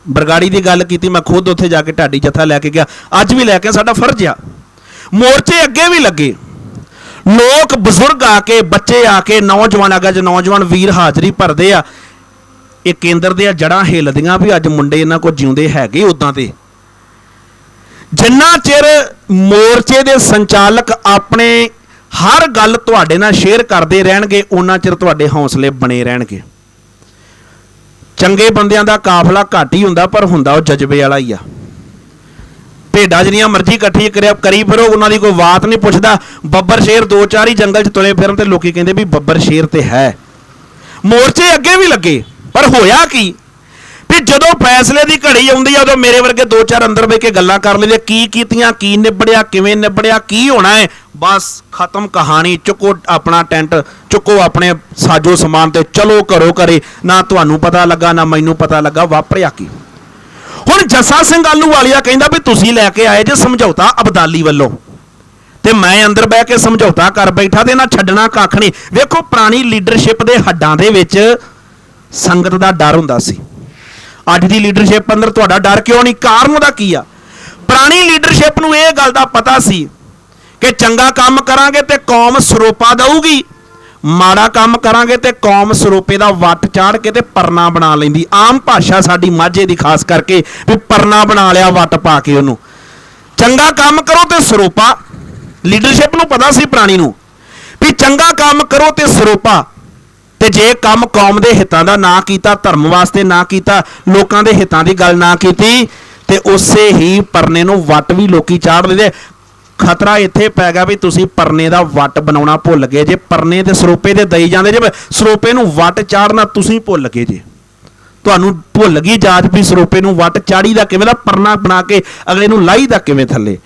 ਬਰਗਾੜੀ ਦੀ ਗੱਲ ਕੀਤੀ, ਮੈਂ ਖੁਦ ਉੱਥੇ ਜਾ ਕੇ ਢਾਡੀ ਜੱਥਾ ਲੈ ਕੇ ਗਿਆ, ਅੱਜ ਵੀ ਲੈ ਕੇ, ਸਾਡਾ ਫਰਜ਼ ਆ। ਮੋਰਚੇ ਅੱਗੇ ਵੀ ਲੱਗੇ, ਲੋਕ ਬਜ਼ੁਰਗ ਆ ਕੇ, ਬੱਚੇ ਆ ਕੇ, ਨੌਜਵਾਨ ਆ ਕੇ, ਨੌਜਵਾਨ ਵੀਰ ਹਾਜ਼ਰੀ ਭਰਦੇ ਆ। ਇਹ ਕੇਂਦਰ ਦੀਆਂ ਜੜ੍ਹਾਂ ਹਿੱਲਦੀਆਂ ਵੀ ਅੱਜ ਮੁੰਡੇ ਇਹਨਾਂ ਕੋਲ ਜਿਉਂਦੇ ਹੈਗੇ ਉਦਾਂ ਤੇ। ਜਿੰਨਾ ਚਿਰ ਮੋਰਚੇ ਦੇ ਸੰਚਾਲਕ ਆਪਣੇ ਹਰ ਗੱਲ ਤੁਹਾਡੇ ਨਾਲ ਸ਼ੇਅਰ ਕਰਦੇ ਰਹਿਣਗੇ ਉਹਨਾਂ ਚਿਰ ਤੁਹਾਡੇ ਹੌਸਲੇ ਬਣੇ ਰਹਿਣਗੇ। ਚੰਗੇ ਬੰਦਿਆਂ ਦਾ ਕਾਫਲਾ ਘੱਟ ਹੀ ਹੁੰਦਾ, ਪਰ ਹੁੰਦਾ ਉਹ ਜਜ਼ਬੇ ਵਾਲਾ ਹੀ ਆ। ਭੇਡਾਂ ਜਿੰਨੀਆਂ ਮਰਜ਼ੀ ਇਕੱਠੀ ਕਰੀ ਫਿਰੋ, ਉਹਨਾਂ ਦੀ ਕੋਈ ਬਾਤ ਨਹੀਂ ਪੁੱਛਦਾ। ਬੱਬਰ ਸ਼ੇਰ 2-4 ਹੀ ਜੰਗਲ 'ਚ ਤੁਰੇ ਫਿਰਨ ਤੇ ਲੋਕੀ ਕਹਿੰਦੇ ਵੀ ਬੱਬਰ ਸ਼ੇਰ ਤੇ ਹੈ। ਮੋਰਚੇ ਅੱਗੇ ਵੀ ਲੱਗੇ, ਪਰ ਹੋਇਆ ਕੀ ਵੀ ਜਦੋਂ ਫੈਸਲੇ ਦੀ ਘੜੀ ਆਉਂਦੀ ਆ ਉਦੋਂ ਮੇਰੇ ਵਰਗੇ 2-4 ਅੰਦਰ ਬਹਿ ਕੇ ਗੱਲਾਂ ਕਰ ਲੈਂਦੇ, ਕੀ ਕੀਤੀਆਂ, ਕੀ ਨਿਬੜਿਆ, ਕਿਵੇਂ ਨਿਬੜਿਆ, ਕੀ ਹੋਣਾ ਹੈ, ਬਸ ਖਤਮ ਕਹਾਣੀ। ਚੁੱਕੋ ਆਪਣਾ ਟੈਂਟ, ਚੁੱਕੋ ਆਪਣੇ ਸਾਜੋ ਸਮਾਨ ਤੇ ਚਲੋ ਘਰੋ ਘਰੇ। ਨਾ ਤੁਹਾਨੂੰ ਪਤਾ ਲੱਗਾ ਨਾ ਮੈਨੂੰ ਪਤਾ ਲੱਗਾ ਵਾਪਰਿਆ ਕੀ। ਹੁਣ ਜੱਸਾ ਸਿੰਘ ਆਹਲੂਵਾਲੀਆ ਕਹਿੰਦਾ ਵੀ ਤੁਸੀਂ ਲੈ ਕੇ ਆਏ ਜੇ ਸਮਝੌਤਾ ਅਬਦਾਲੀ ਵੱਲੋਂ, ਤੇ ਮੈਂ ਅੰਦਰ ਬਹਿ ਕੇ ਸਮਝੌਤਾ ਕਰ ਬੈਠਾ ਤੇ ਨਾ ਛੱਡਣਾ ਕੱਖ ਨਹੀਂ। ਵੇਖੋ ਪੁਰਾਣੀ ਲੀਡਰਸ਼ਿਪ ਦੇ ਹੱਡਾਂ ਦੇ ਵਿੱਚ ਸੰਗਤ ਦਾ ਡਰ ਹੁੰਦਾ ਸੀ। ਅੱਜ ਦੀ ਲੀਡਰਸ਼ਿਪ ਅੰਦਰ ਤੁਹਾਡਾ ਡਰ ਕਿਉਂ ਨਹੀਂ? ਕਾਰਨ ਉਹਦਾ ਕੀ ਆ? ਪੁਰਾਣੀ ਲੀਡਰਸ਼ਿਪ ਨੂੰ ਇਹ ਗੱਲ ਦਾ ਪਤਾ ਸੀ ਕਿ ਚੰਗਾ ਕੰਮ ਕਰਾਂਗੇ ਤੇ ਕੌਮ ਸਰੋਪਾ ਦਊਗੀ, ਮਾੜਾ ਕੰਮ ਕਰਾਂਗੇ ਤੇ ਕੌਮ ਸਰੋਪੇ ਦਾ ਵੱਟ ਚਾੜ ਕੇ ਤੇ ਪਰਨਾ ਬਣਾ ਲੈਂਦੀ। ਆਮ ਭਾਸ਼ਾ ਸਾਡੀ ਮਾਝੇ ਦੀ ਖਾਸ ਕਰਕੇ ਵੀ ਪਰਨਾ ਬਣਾ ਲਿਆ ਵੱਟ ਪਾ ਕੇ ਉਹਨੂੰ। ਚੰਗਾ ਕੰਮ ਕਰੋ ਤੇ ਸਰੋਪਾ। ਲੀਡਰਸ਼ਿਪ ਨੂੰ ਪਤਾ ਸੀ ਪੁਰਾਣੀ ਨੂੰ ਵੀ ਚੰਗਾ ਕੰਮ ਕਰੋ ਤੇ ਸਰੋਪਾ। ਤੇ ਜੇ ਕੰਮ ਕੌਮ ਦੇ ਹਿੱਤਾਂ ਦਾ ਨਾ ਕੀਤਾ, ਧਰਮ ਵਾਸਤੇ ਨਾ ਕੀਤਾ, ਲੋਕਾਂ ਦੇ ਹਿੱਤਾਂ ਦੀ ਗੱਲ ਨਾ ਕੀਤੀ, ਤੇ ਉਸੇ ਹੀ ਪਰਨੇ ਨੂੰ ਵੱਟ ਵੀ ਲੋਕੀ ਚਾੜ ਲੈਂਦੇ। ਖਤਰਾ ਇੱਥੇ ਪੈ ਗਿਆ ਵੀ ਤੁਸੀਂ ਪਰਨੇ ਦਾ ਵੱਟ ਬਣਾਉਣਾ ਭੁੱਲ ਗਏ ਜੇ। ਪਰਨੇ ਤੇ ਸਰੋਪੇ ਦੇ ਦਈ ਜਾਂਦੇ ਜੇ, ਸਰੋਪੇ ਨੂੰ ਵੱਟ ਚਾੜਨਾ ਤੁਸੀਂ ਭੁੱਲ ਗਏ ਜੇ। ਤੁਹਾਨੂੰ ਭੁੱਲ ਗਈ ਜਾਚ ਵੀ ਸਰੋਪੇ ਨੂੰ ਵੱਟ ਚਾੜੀ ਦਾ ਕਿਵੇਂ, ਦਾ ਪਰਨਾ ਬਣਾ ਕੇ ਅਗਲੇ ਨੂੰ ਲਾਈ ਦਾ ਕਿਵੇਂ ਥੱਲੇ।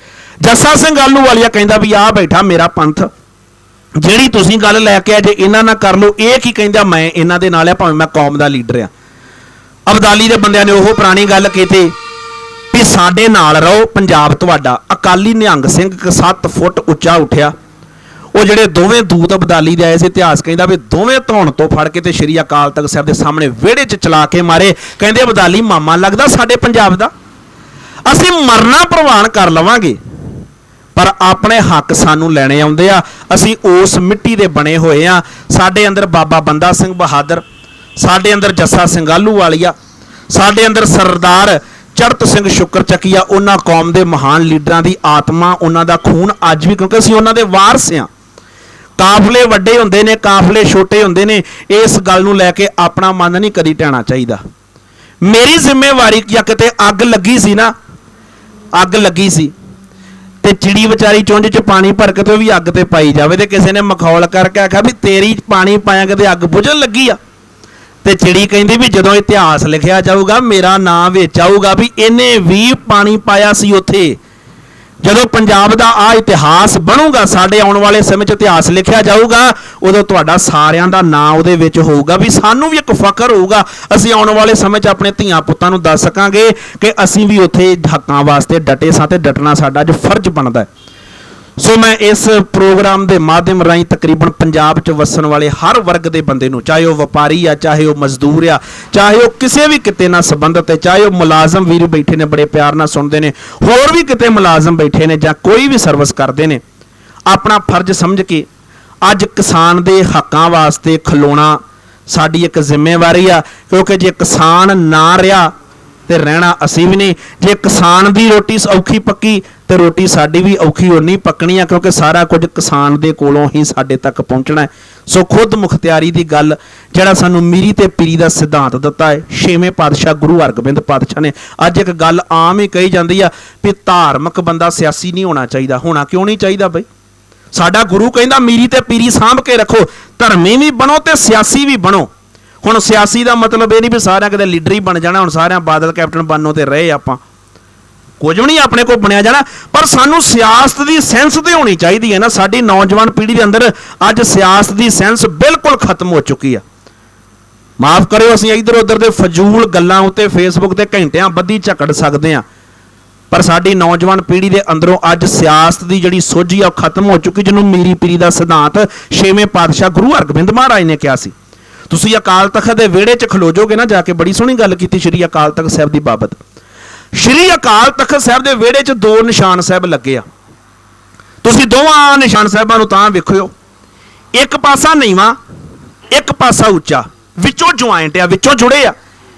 ਜੱਸਾ ਸਿੰਘ ਆਹਲੂਵਾਲੀਆ ਕਹਿੰਦਾ ਵੀ ਆਹ ਬੈਠਾ ਮੇਰਾ ਪੰਥ, ਜਿਹੜੀ ਤੁਸੀਂ ਗੱਲ ਲੈ ਕੇ ਆ ਜੇ ਇਹਨਾਂ ਨਾਲ ਕਰ ਲਓ। ਇਹ ਕੀ ਕਹਿੰਦਾ, ਮੈਂ ਇਹਨਾਂ ਦੇ ਨਾਲ ਆ ਭਾਵੇਂ ਮੈਂ ਕੌਮ ਦਾ ਲੀਡਰ ਆ। ਅਬਦਾਲੀ ਦੇ ਬੰਦਿਆਂ ਨੇ ਉਹ ਪੁਰਾਣੀ ਗੱਲ ਕੀਤੀ ਵੀ ਸਾਡੇ ਨਾਲ ਰਹੋ, ਪੰਜਾਬ ਤੁਹਾਡਾ। ਅਕਾਲੀ ਨਿਹੰਗ ਸਿੰਘ 7 ਫੁੱਟ ਉੱਚਾ ਉੱਠਿਆ। ਉਹ ਜਿਹੜੇ ਦੋਵੇਂ ਦੂਤ ਅਬਦਾਲੀ ਦੇ ਆਏ ਸੀ, ਇਤਿਹਾਸ ਕਹਿੰਦਾ ਵੀ ਦੋਵੇਂ ਧੌਣ ਤੋਂ ਫੜ ਕੇ ਤੇ ਸ਼੍ਰੀ ਅਕਾਲ ਤਖਤ ਸਾਹਿਬ ਦੇ ਸਾਹਮਣੇ ਵਿਹੜੇ 'ਚ ਚਲਾ ਕੇ ਮਾਰੇ। ਕਹਿੰਦੇ ਅਬਦਾਲੀ ਮਾਮਾ ਲੱਗਦਾ ਸਾਡੇ ਪੰਜਾਬ ਦਾ, ਅਸੀਂ ਮਰਨਾ ਪ੍ਰਵਾਨ ਕਰ ਲਵਾਂਗੇ ਪਰ ਆਪਣੇ ਹੱਕ ਸਾਨੂੰ ਲੈਣੇ ਆਉਂਦੇ ਆ। ਅਸੀਂ ਉਸ ਮਿੱਟੀ ਦੇ ਬਣੇ ਹੋਏ ਆ। ਸਾਡੇ ਅੰਦਰ ਬਾਬਾ ਬੰਦਾ ਸਿੰਘ ਬਹਾਦਰ, ਸਾਡੇ ਅੰਦਰ ਜੱਸਾ ਸਿੰਘ ਆਹਲੂਵਾਲੀਆ, ਸਾਡੇ ਅੰਦਰ ਸਰਦਾਰ ਚੜਤ ਸਿੰਘ ਸ਼ੁਕਰ ਚੱਕੀਆ, ਉਹਨਾਂ ਕੌਮ ਦੇ ਮਹਾਨ ਲੀਡਰਾਂ ਦੀ ਆਤਮਾ, ਉਹਨਾਂ ਦਾ ਖੂਨ ਅੱਜ ਵੀ, ਕਿਉਂਕਿ ਅਸੀਂ ਉਹਨਾਂ ਦੇ ਵਾਰਸ ਆ। ਕਾਫਲੇ ਵੱਡੇ ਹੁੰਦੇ ਨੇ, ਕਾਫਲੇ ਛੋਟੇ ਹੁੰਦੇ ਨੇ। ਇਸ ਗੱਲ ਨੂੰ ਲੈ ਕੇ ਆਪਣਾ ਮਨ ਨਹੀਂ ਕਦੀ ਢਾਣਾ ਚਾਹੀਦਾ। ਮੇਰੀ ਜ਼ਿੰਮੇਵਾਰੀ, ਜਾਂ ਕਿਤੇ ਅੱਗ ਲੱਗੀ ਸੀ ਨਾ, ਅੱਗ ਲੱਗੀ ਸੀ ਤੇ ਚਿੜੀ ਵਿਚਾਰੀ ਚੁੰਝ 'ਚ ਪਾਣੀ ਭਰ ਕੇ ਤੇ ਉਹ ਵੀ ਅੱਗ ਤੇ ਪਾਈ ਜਾਵੇ, ਤੇ ਕਿਸੇ ਨੇ ਮਖੌਲ ਕਰਕੇ ਆਖਿਆ ਵੀ ਤੇਰੀ ਪਾਣੀ ਪਾਇਆ ਕਿਤੇ ਅੱਗ ਬੁਝਣ ਲੱਗੀ ਆ। ਤੇ ਚਿੜੀ ਕਹਿੰਦੀ ਵੀ ਜਦੋਂ ਇਤਿਹਾਸ ਲਿਖਿਆ ਜਾਊਗਾ ਮੇਰਾ ਨਾਂ ਵਿੱਚ ਆਊਗਾ ਵੀ ਇਹਨੇ ਵੀ ਪਾਣੀ ਪਾਇਆ ਸੀ ਉੱਥੇ। ਜਦੋਂ ਪੰਜਾਬ ਦਾ ਆ ਇਤਿਹਾਸ ਬਣੂਗਾ, ਸਾਡੇ ਆਉਣ ਵਾਲੇ ਸਮੇਂ 'ਚ ਇਤਿਹਾਸ ਲਿਖਿਆ ਜਾਊਗਾ, ਉਦੋਂ ਤੁਹਾਡਾ ਸਾਰਿਆਂ ਦਾ ਨਾਂ ਉਹਦੇ ਵਿੱਚ ਹੋਊਗਾ ਵੀ ਸਾਨੂੰ ਵੀ ਇੱਕ ਫਖਰ ਹੋਊਗਾ। ਅਸੀਂ ਆਉਣ ਵਾਲੇ ਸਮੇਂ 'ਚ ਆਪਣੇ ਧੀਆਂ ਪੁੱਤਾਂ ਨੂੰ ਦੱਸ ਸਕਾਂਗੇ ਕਿ ਅਸੀਂ ਵੀ ਉੱਥੇ ਹੱਕਾਂ ਵਾਸਤੇ ਡਟੇ ਸਾਂ ਤੇ ਡਟਣਾ ਸਾਡਾ ਅੱਜ ਫਰਜ਼ ਬਣਦਾ ਹੈ। ਸੋ ਮੈਂ ਇਸ ਪ੍ਰੋਗਰਾਮ ਦੇ ਮਾਧਿਅਮ ਰਾਹੀਂ ਤਕਰੀਬਨ ਪੰਜਾਬ 'ਚ ਵਸਣ ਵਾਲੇ ਹਰ ਵਰਗ ਦੇ ਬੰਦੇ ਨੂੰ, ਚਾਹੇ ਉਹ ਵਪਾਰੀ ਆ, ਚਾਹੇ ਉਹ ਮਜ਼ਦੂਰ ਆ, ਚਾਹੇ ਉਹ ਕਿਸੇ ਵੀ ਕਿਤੇ ਨਾਲ ਸੰਬੰਧਿਤ ਹੈ, ਚਾਹੇ ਉਹ ਮੁਲਾਜ਼ਮ ਵੀਰ ਬੈਠੇ ਨੇ ਬੜੇ ਪਿਆਰ ਨਾਲ ਸੁਣਦੇ ਨੇ, ਹੋਰ ਵੀ ਕਿਤੇ ਮੁਲਾਜ਼ਮ ਬੈਠੇ ਨੇ ਜਾਂ ਕੋਈ ਵੀ ਸਰਵਿਸ ਕਰਦੇ ਨੇ, ਆਪਣਾ ਫਰਜ਼ ਸਮਝ ਕੇ ਅੱਜ ਕਿਸਾਨ ਦੇ ਹੱਕਾਂ ਵਾਸਤੇ ਖਲੋਣਾ ਸਾਡੀ ਇੱਕ ਜ਼ਿੰਮੇਵਾਰੀ ਆ। ਕਿਉਂਕਿ ਜੇ ਕਿਸਾਨ ਨਾ ਰਿਹਾ ਤੇ ਰਹਿਣਾ ਅਸੀਂ ਵੀ ਨਹੀਂ। ਜੇ ਕਿਸਾਨ ਦੀ ਰੋਟੀ ਔਖੀ ਪੱਕੀ ਤੇ ਰੋਟੀ ਸਾਡੀ ਵੀ ਔਖੀ ਹੋਣੀ ਪੱਕਣੀ ਆ, ਕਿਉਂਕਿ ਸਾਰਾ ਕੁਝ ਕਿਸਾਨ ਦੇ ਕੋਲੋਂ ਹੀ ਸਾਡੇ ਤੱਕ ਪਹੁੰਚਣਾ ਹੈ। ਸੋ ਖੁਦ ਮੁਖਤਿਆਰੀ ਦੀ ਗੱਲ ਜਿਹੜਾ ਸਾਨੂੰ ਮੀਰੀ ਤੇ ਪੀਰੀ ਦਾ ਸਿਧਾਂਤ ਦਿੱਤਾ ਹੈ ਛੇਵੇਂ ਪਾਤਸ਼ਾਹ ਗੁਰੂ ਹਰਗੋਬਿੰਦ ਪਾਤਸ਼ਾਹ ਨੇ। ਅੱਜ ਇੱਕ ਗੱਲ ਆਮ ਹੀ ਕਹੀ ਜਾਂਦੀ ਆ ਵੀ ਧਾਰਮਿਕ ਬੰਦਾ ਸਿਆਸੀ ਨਹੀਂ ਹੋਣਾ ਚਾਹੀਦਾ। ਹੋਣਾ ਕਿਉਂ ਨਹੀਂ ਚਾਹੀਦਾ ਬਈ? ਸਾਡਾ ਗੁਰੂ ਕਹਿੰਦਾ ਮੀਰੀ ਤੇ ਪੀਰੀ ਸਾਂਭ ਕੇ ਰੱਖੋ, ਧਰਮੀ ਵੀ ਬਣੋ ਤੇ ਸਿਆਸੀ ਵੀ ਬਣੋ। ਹੁਣ ਸਿਆਸੀ ਦਾ ਮਤਲਬ ਇਹ ਨਹੀਂ ਵੀ ਸਾਰਿਆਂ ਕਿਤੇ ਲੀਡਰ ਹੀ ਬਣ ਜਾਣਾ। ਹੁਣ ਸਾਰਿਆਂ ਬਾਦਲ ਕੈਪਟਨ ਬਣਨੋਂ ਤੇ ਰਹੇ ਆਪਾਂ, ਕੁਝ ਵੀ ਨਹੀਂ ਆਪਣੇ ਕੋਲ ਬਣਿਆ ਜਾਣਾ। ਪਰ ਸਾਨੂੰ ਸਿਆਸਤ ਦੀ ਸੈਂਸ ਤੇ ਹੋਣੀ ਚਾਹੀਦੀ ਹੈ ਨਾ। ਸਾਡੀ ਨੌਜਵਾਨ ਪੀੜ੍ਹੀ ਦੇ ਅੰਦਰ ਅੱਜ ਸਿਆਸਤ ਦੀ ਸੈਂਸ ਬਿਲਕੁਲ ਖਤਮ ਹੋ ਚੁੱਕੀ ਆ। ਮਾਫ ਕਰਿਓ, ਅਸੀਂ ਇੱਧਰ ਉੱਧਰ ਦੇ ਫਜ਼ੂਲ ਗੱਲਾਂ ਉੱਤੇ ਫੇਸਬੁੱਕ ਤੇ ਘੰਟਿਆਂ ਬੱਧੀ ਝਕੜ ਸਕਦੇ ਹਾਂ, ਪਰ ਸਾਡੀ ਨੌਜਵਾਨ ਪੀੜ੍ਹੀ ਦੇ ਅੰਦਰੋਂ ਅੱਜ ਸਿਆਸਤ ਦੀ ਜਿਹੜੀ ਸੋਝੀ ਆ ਉਹ ਖਤਮ ਹੋ ਚੁੱਕੀ, ਜਿਹਨੂੰ ਮੀਰੀ ਪੀਰੀ ਦਾ ਸਿਧਾਂਤ ਛੇਵੇਂ ਪਾਤਸ਼ਾਹ ਗੁਰੂ ਹਰਗੋਬਿੰਦ ਮਹਾਰਾਜ ਨੇ ਕਿਹਾ ਸੀ। ਤੁਸੀਂ ਅਕਾਲ ਤਖਤ ਦੇ ਵਿਹੜੇ 'ਚ ਖਲੋ ਜਾਓਗੇ ਨਾ ਜਾ ਕੇ, ਬੜੀ ਸੋਹਣੀ ਗੱਲ ਕੀਤੀ ਸ਼੍ਰੀ ਅਕਾਲ ਤਖਤ ਸਾਹਿਬ ਦੀ ਬਾਬਤ। ਸ਼੍ਰੀ ਅਕਾਲ ਤਖਤ ਸਾਹਿਬ ਦੇ ਵਿਹੜੇ 'ਚ ਦੋ ਨਿਸ਼ਾਨ ਸਾਹਿਬ ਲੱਗੇ ਆ। ਤੁਸੀਂ ਦੋਵਾਂ ਨਿਸ਼ਾਨ ਸਾਹਿਬਾਂ ਨੂੰ ਤਾਂ ਵੇਖਿਓ, ਇੱਕ ਪਾਸਾ ਨੀਵਾਂ, ਇੱਕ ਪਾਸਾ ਉੱਚਾ, ਵਿੱਚੋਂ ਜੁਆਇੰਟ ਆ, ਵਿੱਚੋਂ ਜੁੜੇ ਆ।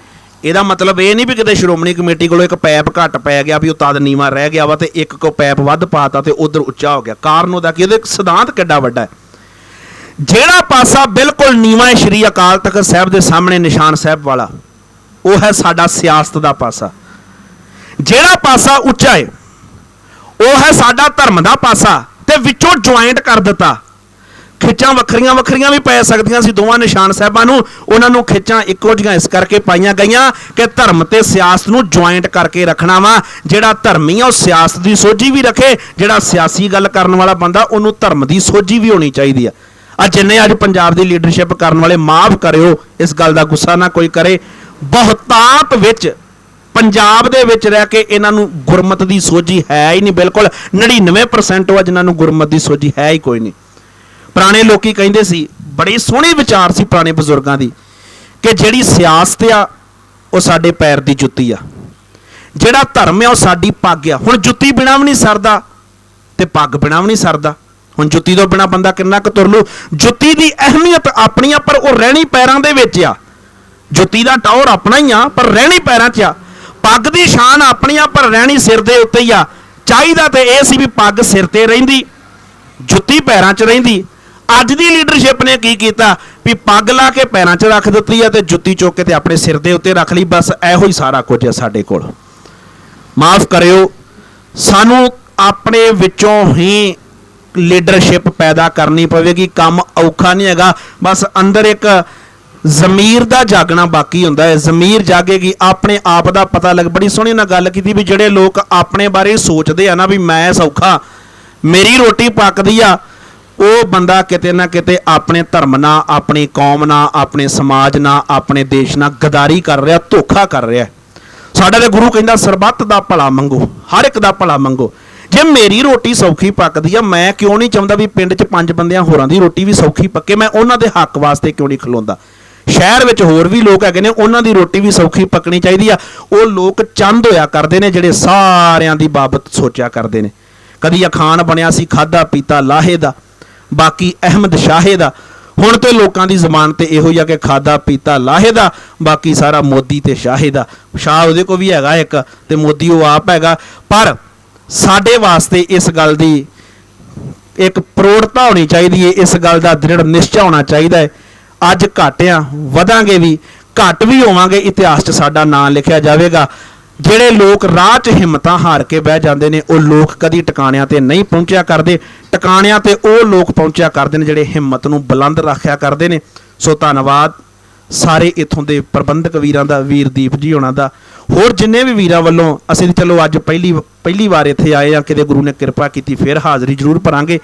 ਇਹਦਾ ਮਤਲਬ ਇਹ ਨਹੀਂ ਵੀ ਕਿਤੇ ਸ਼੍ਰੋਮਣੀ ਕਮੇਟੀ ਕੋਲੋਂ ਇੱਕ ਪੈਪ ਘੱਟ ਪੈ ਗਿਆ ਵੀ ਉਹ ਤਦ ਨੀਵਾਂ ਰਹਿ ਗਿਆ ਵਾ ਤੇ ਇੱਕ ਕੋ ਪੈਪ ਵੱਧ ਪਾਤਾ ਤੇ ਉਧਰ ਉੱਚਾ ਹੋ ਗਿਆ। ਕਾਰਨ ਉਹਦਾ ਕਿ ਇਹਦੇ ਸਿਧਾਂਤ ਕਿੱਡਾ ਵੱਡਾ ਹੈ। ਜਿਹੜਾ ਪਾਸਾ ਬਿਲਕੁਲ ਨੀਵਾਂ ਹੈ ਸ਼੍ਰੀ ਅਕਾਲ ਤਖਤ ਸਾਹਿਬ ਦੇ ਸਾਹਮਣੇ ਨਿਸ਼ਾਨ ਸਾਹਿਬ ਵਾਲਾ, ਉਹ ਹੈ ਸਾਡਾ ਸਿਆਸਤ ਦਾ ਪਾਸਾ। ਜਿਹੜਾ ਪਾਸਾ ਉੱਚਾ ਹੈ ਉਹ ਹੈ ਸਾਡਾ ਧਰਮ ਦਾ ਪਾਸਾ, ਤੇ ਵਿੱਚੋਂ ਜੁਆਇੰਟ ਕਰ ਦਿੱਤਾ। ਖਿੱਚਾਂ ਵੱਖਰੀਆਂ ਵੱਖਰੀਆਂ ਵੀ ਪੈ ਸਕਦੀਆਂ ਸੀ ਦੋਵਾਂ ਨਿਸ਼ਾਨ ਸਾਹਿਬਾਂ ਨੂੰ, ਉਹਨਾਂ ਨੂੰ ਖਿੱਚਾਂ ਇੱਕੋ ਜਿਹੀਆਂ ਇਸ ਕਰਕੇ ਪਾਈਆਂ ਗਈਆਂ ਕਿ ਧਰਮ ਤੇ ਸਿਆਸਤ ਨੂੰ ਜੁਆਇੰਟ ਕਰਕੇ ਰੱਖਣਾ ਵਾ। ਜਿਹੜਾ ਧਰਮੀ ਆ ਉਹ ਸਿਆਸਤ ਦੀ ਸੋਝੀ ਵੀ ਰੱਖੇ, ਜਿਹੜਾ ਸਿਆਸੀ ਗੱਲ ਕਰਨ ਵਾਲਾ ਬੰਦਾ ਉਹਨੂੰ ਧਰਮ ਦੀ ਸੋਝੀ ਵੀ ਹੋਣੀ ਚਾਹੀਦੀ ਆ। ਜਿੰਨੇ ਅੱਜ ਪੰਜਾਬ ਦੀ ਲੀਡਰਸ਼ਿਪ ਕਰਨ ਵਾਲੇ, ਮਾਫ ਕਰਿਓ ਇਸ ਗੱਲ ਦਾ ਗੁੱਸਾ ਨਾ ਕੋਈ ਕਰੇ, ਬਹੁਤਾਤ ਵਿੱਚ ਪੰਜਾਬ ਦੇ ਵਿੱਚ ਰਹਿ ਕੇ ਇਹਨਾਂ ਨੂੰ ਗੁਰਮਤ ਦੀ ਸੋਝੀ ਹੈ ਹੀ ਨਹੀਂ। ਬਿਲਕੁਲ 99% ਉਹ ਜਿਨ੍ਹਾਂ ਨੂੰ ਗੁਰਮਤ ਦੀ ਸੋਝੀ ਹੈ ਹੀ ਕੋਈ ਨਹੀਂ। ਪੁਰਾਣੇ ਲੋਕੀ ਕਹਿੰਦੇ ਸੀ, ਬੜੇ ਸੋਹਣੇ ਵਿਚਾਰ ਸੀ ਪੁਰਾਣੇ ਬਜ਼ੁਰਗਾਂ ਦੀ, ਕਿ ਜਿਹੜੀ ਸਿਆਸਤ ਆ ਉਹ ਸਾਡੇ ਪੈਰ ਦੀ ਜੁੱਤੀ ਆ, ਜਿਹੜਾ ਧਰਮ ਆ ਉਹ ਸਾਡੀ ਪੱਗ ਆ। ਹੁਣ ਜੁੱਤੀ ਬਿਨਾਂ ਵੀ ਨਹੀਂ ਸਰਦਾ ਤੇ ਪੱਗ ਬਿਨਾਂ ਵੀ ਨਹੀਂ ਸਰਦਾ। ਹੁਣ ਜੁੱਤੀ ਤੋਂ ਬਿਨਾਂ ਬੰਦਾ ਕਿੰਨਾ ਕੁ ਤੁਰ ਲੂ। ਜੁੱਤੀ ਦੀ ਅਹਿਮੀਅਤ ਆਪਣੀ ਆ, ਪਰ ਉਹ ਰਹਿਣੀ ਪੈਰਾਂ ਦੇ ਵਿੱਚ ਆ। ਜੁੱਤੀ ਦਾ ਟੌਰ ਆਪਣਾ ਹੀ ਆ, ਪਰ ਰਹਿਣੀ ਪੈਰਾਂ 'ਚ ਆ। ਪੱਗ ਦੀ ਸ਼ਾਨ ਆਪਣੀ ਆ, ਪਰ ਰਹਿਣੀ ਸਿਰ ਦੇ ਉੱਤੇ ਹੀ ਆ। ਚਾਹੀਦਾ ਤੇ ਇਹ ਸੀ ਵੀ ਪੱਗ ਸਿਰ ਤੇ ਰਹਿੰਦੀ, ਜੁੱਤੀ ਪੈਰਾਂ 'ਚ ਰਹਿੰਦੀ। ਅੱਜ ਦੀ ਲੀਡਰਸ਼ਿਪ ਨੇ ਕੀ ਕੀਤਾ ਵੀ ਪੱਗ ਲਾ ਕੇ ਪੈਰਾਂ 'ਚ ਰੱਖ ਦਿੱਤੀ ਆ ਤੇ ਜੁੱਤੀ ਚੁੱਕ ਕੇ ਤੇ ਆਪਣੇ ਸਿਰ ਦੇ ਉੱਤੇ ਰੱਖ ਲਈ। ਬਸ ਇਹੋ ਹੀ ਸਾਰਾ ਕੁਝ ਆ ਸਾਡੇ ਕੋਲ। ਮਾਫ ਕਰਿਓ, ਸਾਨੂੰ ਆਪਣੇ ਵਿੱਚੋਂ ਹੀ ਲੀਡਰਸ਼ਿਪ ਪੈਦਾ ਕਰਨੀ ਪਵੇਗੀ। ਕੰਮ ਔਖਾ ਨਹੀਂ ਹੈਗਾ, ਬਸ ਅੰਦਰ ਇੱਕ ਜ਼ਮੀਰ ਦਾ ਜਾਗਣਾ ਬਾਕੀ ਹੁੰਦਾ ਹੈ। ਜ਼ਮੀਰ ਜਾਗੇਗੀ, ਆਪਣੇ ਆਪ ਦਾ ਪਤਾ ਲੱਗ। ਬੜੀ ਸੋਹਣੀ ਨਾਲ ਗੱਲ ਕੀਤੀ ਵੀ ਜਿਹੜੇ ਲੋਕ ਆਪਣੇ ਬਾਰੇ ਸੋਚਦੇ ਆ ਨਾ ਵੀ ਮੈਂ ਸੌਖਾ, ਮੇਰੀ ਰੋਟੀ ਪੱਕਦੀ ਆ, ਉਹ ਬੰਦਾ ਕਿਤੇ ਨਾ ਕਿਤੇ ਆਪਣੇ ਧਰਮ ਨਾਲ, ਆਪਣੀ ਕੌਮ ਨਾਲ, ਆਪਣੇ ਸਮਾਜ ਨਾਲ, ਆਪਣੇ ਦੇਸ਼ ਨਾਲ ਗਦਾਰੀ ਕਰ ਰਿਹਾ, ਧੋਖਾ ਕਰ ਰਿਹਾ। ਸਾਡਾ ਤੇ ਗੁਰੂ ਕਹਿੰਦਾ ਸਰਬੱਤ ਦਾ ਭਲਾ ਮੰਗੋ, ਹਰ ਇੱਕ ਦਾ ਭਲਾ ਮੰਗੋ। ਜੇ ਮੇਰੀ ਰੋਟੀ ਸੌਖੀ ਪੱਕਦੀ ਆ, ਮੈਂ ਕਿਉਂ ਨਹੀਂ ਚਾਹੁੰਦਾ ਵੀ ਪਿੰਡ 'ਚ 5 ਬੰਦਿਆਂ ਹੋਰਾਂ ਦੀ ਰੋਟੀ ਵੀ ਸੌਖੀ ਪੱਕੇ? ਮੈਂ ਉਹਨਾਂ ਦੇ ਹੱਕ ਵਾਸਤੇ ਕਿਉਂ ਨਹੀਂ ਖਲੋਂਦਾ? ਸ਼ਹਿਰ ਵਿੱਚ ਹੋਰ ਵੀ ਲੋਕ ਹੈਗੇ ਨੇ, ਉਹਨਾਂ ਦੀ ਰੋਟੀ ਵੀ ਸੌਖੀ ਪੱਕਣੀ ਚਾਹੀਦੀ ਆ। ਉਹ ਲੋਕ ਚੰਦ ਹੋਇਆ ਕਰਦੇ ਨੇ ਜਿਹੜੇ ਸਾਰਿਆਂ ਦੀ ਬਾਬਤ ਸੋਚਿਆ ਕਰਦੇ ਨੇ। ਕਦੀ ਅਖਾਣ ਬਣਿਆ ਸੀ ਖਾਦਾ ਪੀਤਾ ਲਾਹੇ ਦਾ, ਬਾਕੀ ਅਹਿਮਦ ਸ਼ਾਹੇ ਦਾ। ਹੁਣ ਤੇ ਲੋਕਾਂ ਦੀ ਜ਼ਬਾਨ ਤੇ ਇਹੋ ਹੀ ਆ ਕਿ ਖਾਦਾ ਪੀਤਾ ਲਾਹੇ ਦਾ, ਬਾਕੀ ਸਾਰਾ ਮੋਦੀ ਤੇ ਸ਼ਾਹੇ ਦਾ। ਸ਼ਾਹ ਉਹਦੇ ਕੋਲ ਵੀ ਹੈਗਾ ਇੱਕ ਤੇ ਮੋਦੀ ਉਹ ਆਪ ਹੈਗਾ। ਪਰ ਸਾਡੇ ਵਾਸਤੇ ਇਸ ਗੱਲ ਦੀ ਇੱਕ ਪ੍ਰੋੜਤਾ ਹੋਣੀ ਚਾਹੀਦੀ ਹੈ, ਇਸ ਗੱਲ ਦਾ ਦ੍ਰਿੜ ਨਿਸ਼ਚਾ ਹੋਣਾ ਚਾਹੀਦਾ ਹੈ। ਅੱਜ ਘੱਟ ਆ, ਵਧਾਂਗੇ ਵੀ, ਘੱਟ ਵੀ ਹੋਵਾਂਗੇ, ਇਤਿਹਾਸ 'ਚ ਸਾਡਾ ਨਾਂ ਲਿਖਿਆ ਜਾਵੇਗਾ। ਜਿਹੜੇ ਲੋਕ ਰਾਹ 'ਚ ਹਿੰਮਤਾਂ ਹਾਰ ਕੇ ਬਹਿ ਜਾਂਦੇ ਨੇ, ਉਹ ਲੋਕ ਕਦੀ ਟਿਕਾਣਿਆਂ ਤੇ ਨਹੀਂ ਪਹੁੰਚਿਆ ਕਰਦੇ। ਟਿਕਾਣਿਆਂ ਤੇ ਉਹ ਲੋਕ ਪਹੁੰਚਿਆ ਕਰਦੇ ਨੇ ਜਿਹੜੇ ਹਿੰਮਤ ਨੂੰ ਬੁਲੰਦ ਰੱਖਿਆ ਕਰਦੇ ਨੇ। ਸੋ ਧੰਨਵਾਦ ਸਾਰੇ ਇੱਥੋਂ ਦੇ ਪ੍ਰਬੰਧਕ ਵੀਰਾਂ ਦਾ, ਵੀਰਦੀਪ ਜੀ ਹੋਣਾ ਦਾ, ਹੋਰ ਜਿੰਨੇ ਵੀ ਵੀਰਾਂ ਵੱਲੋਂ। ਅਸੀਂ ਚਲੋ ਅੱਜ ਪਹਿਲੀ ਵਾਰ ਇੱਥੇ ਆਏ ਆ, ਕਿਤੇ ਗੁਰੂ ਨੇ ਕਿਰਪਾ ਕੀਤੀ ਫਿਰ ਹਾਜ਼ਰੀ ਜ਼ਰੂਰ ਭਰਾਂਗੇ।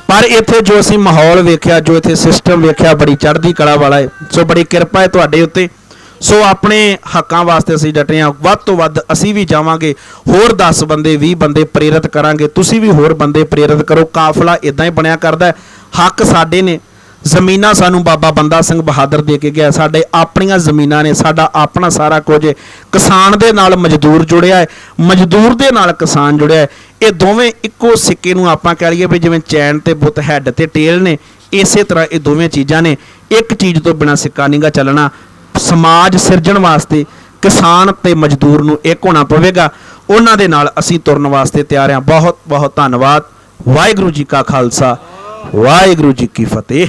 ਪਰ ਇੱਥੇ ਜੋ ਅਸੀਂ ਮਾਹੌਲ ਵੇਖਿਆ, ਜੋ ਇੱਥੇ ਸਿਸਟਮ ਵੇਖਿਆ, ਬੜੀ ਚੜ੍ਹਦੀ ਕਲਾ ਵਾਲਾ ਹੈ। ਸੋ ਬੜੀ ਕਿਰਪਾ ਹੈ ਤੁਹਾਡੇ ਉੱਤੇ। ਸੋ ਆਪਣੇ ਹੱਕਾਂ ਵਾਸਤੇ ਅਸੀਂ ਡਟੇ ਹਾਂ। ਵੱਧ ਤੋਂ ਵੱਧ ਅਸੀਂ ਵੀ ਜਾਵਾਂਗੇ, ਹੋਰ 10 ਬੰਦੇ 20 ਬੰਦੇ ਪ੍ਰੇਰਿਤ ਕਰਾਂਗੇ। ਤੁਸੀਂ ਵੀ ਹੋਰ ਬੰਦੇ ਪ੍ਰੇਰਿਤ ਕਰੋ। ਕਾਫਲਾ ਇਦਾਂ ਹੀ ਬਣਿਆ ਕਰਦਾ ਹੈ। ਹੱਕ ਸਾਡੇ ਨੇ, ਜ਼ਮੀਨਾਂ ਸਾਨੂੰ ਬਾਬਾ ਬੰਦਾ ਸਿੰਘ ਬਹਾਦਰ ਦੇ ਕੇ ਗਿਆ, ਸਾਡੇ ਆਪਣੀਆਂ ਜ਼ਮੀਨਾਂ ਨੇ, ਸਾਡਾ ਆਪਣਾ ਸਾਰਾ ਕੁਝ ਹੈ। ਕਿਸਾਨ ਦੇ ਨਾਲ ਮਜ਼ਦੂਰ ਜੁੜਿਆ ਹੈ, ਮਜ਼ਦੂਰ ਦੇ ਨਾਲ ਕਿਸਾਨ ਜੁੜਿਆ ਹੈ। ਇਹ ਦੋਵੇਂ ਇੱਕੋ ਸਿੱਕੇ ਨੂੰ ਆਪਾਂ ਕਹਿ ਲਈਏ ਵੀ ਜਿਵੇਂ ਚੈਨ ਤੇ ਬੁੱਤ ਹੈਡ ਤੇ ਟੇਲ ਨੇ, ਇਸੇ ਤਰ੍ਹਾਂ ਇਹ ਦੋਵੇਂ ਚੀਜ਼ਾਂ ਨੇ। ਇੱਕ ਚੀਜ਼ ਤੋਂ ਬਿਨਾਂ ਸਿੱਕਾ ਨਹੀਂ ਗਾ ਚੱਲਣਾ। ਸਮਾਜ ਸਿਰਜਣ ਵਾਸਤੇ ਕਿਸਾਨ ਤੇ ਮਜ਼ਦੂਰ ਨੂੰ ਇੱਕ ਹੋਣਾ ਪਵੇਗਾ। ਉਹਨਾਂ ਦੇ ਨਾਲ ਅਸੀਂ ਤੁਰਨ ਵਾਸਤੇ ਤਿਆਰ ਹਾਂ। ਬਹੁਤ ਬਹੁਤ ਧੰਨਵਾਦ। ਵਾਹਿਗੁਰੂ ਜੀ ਕਾ ਖਾਲਸਾ, ਵਾਹਿਗੁਰੂ ਜੀ ਕੀ ਫਤਿਹ।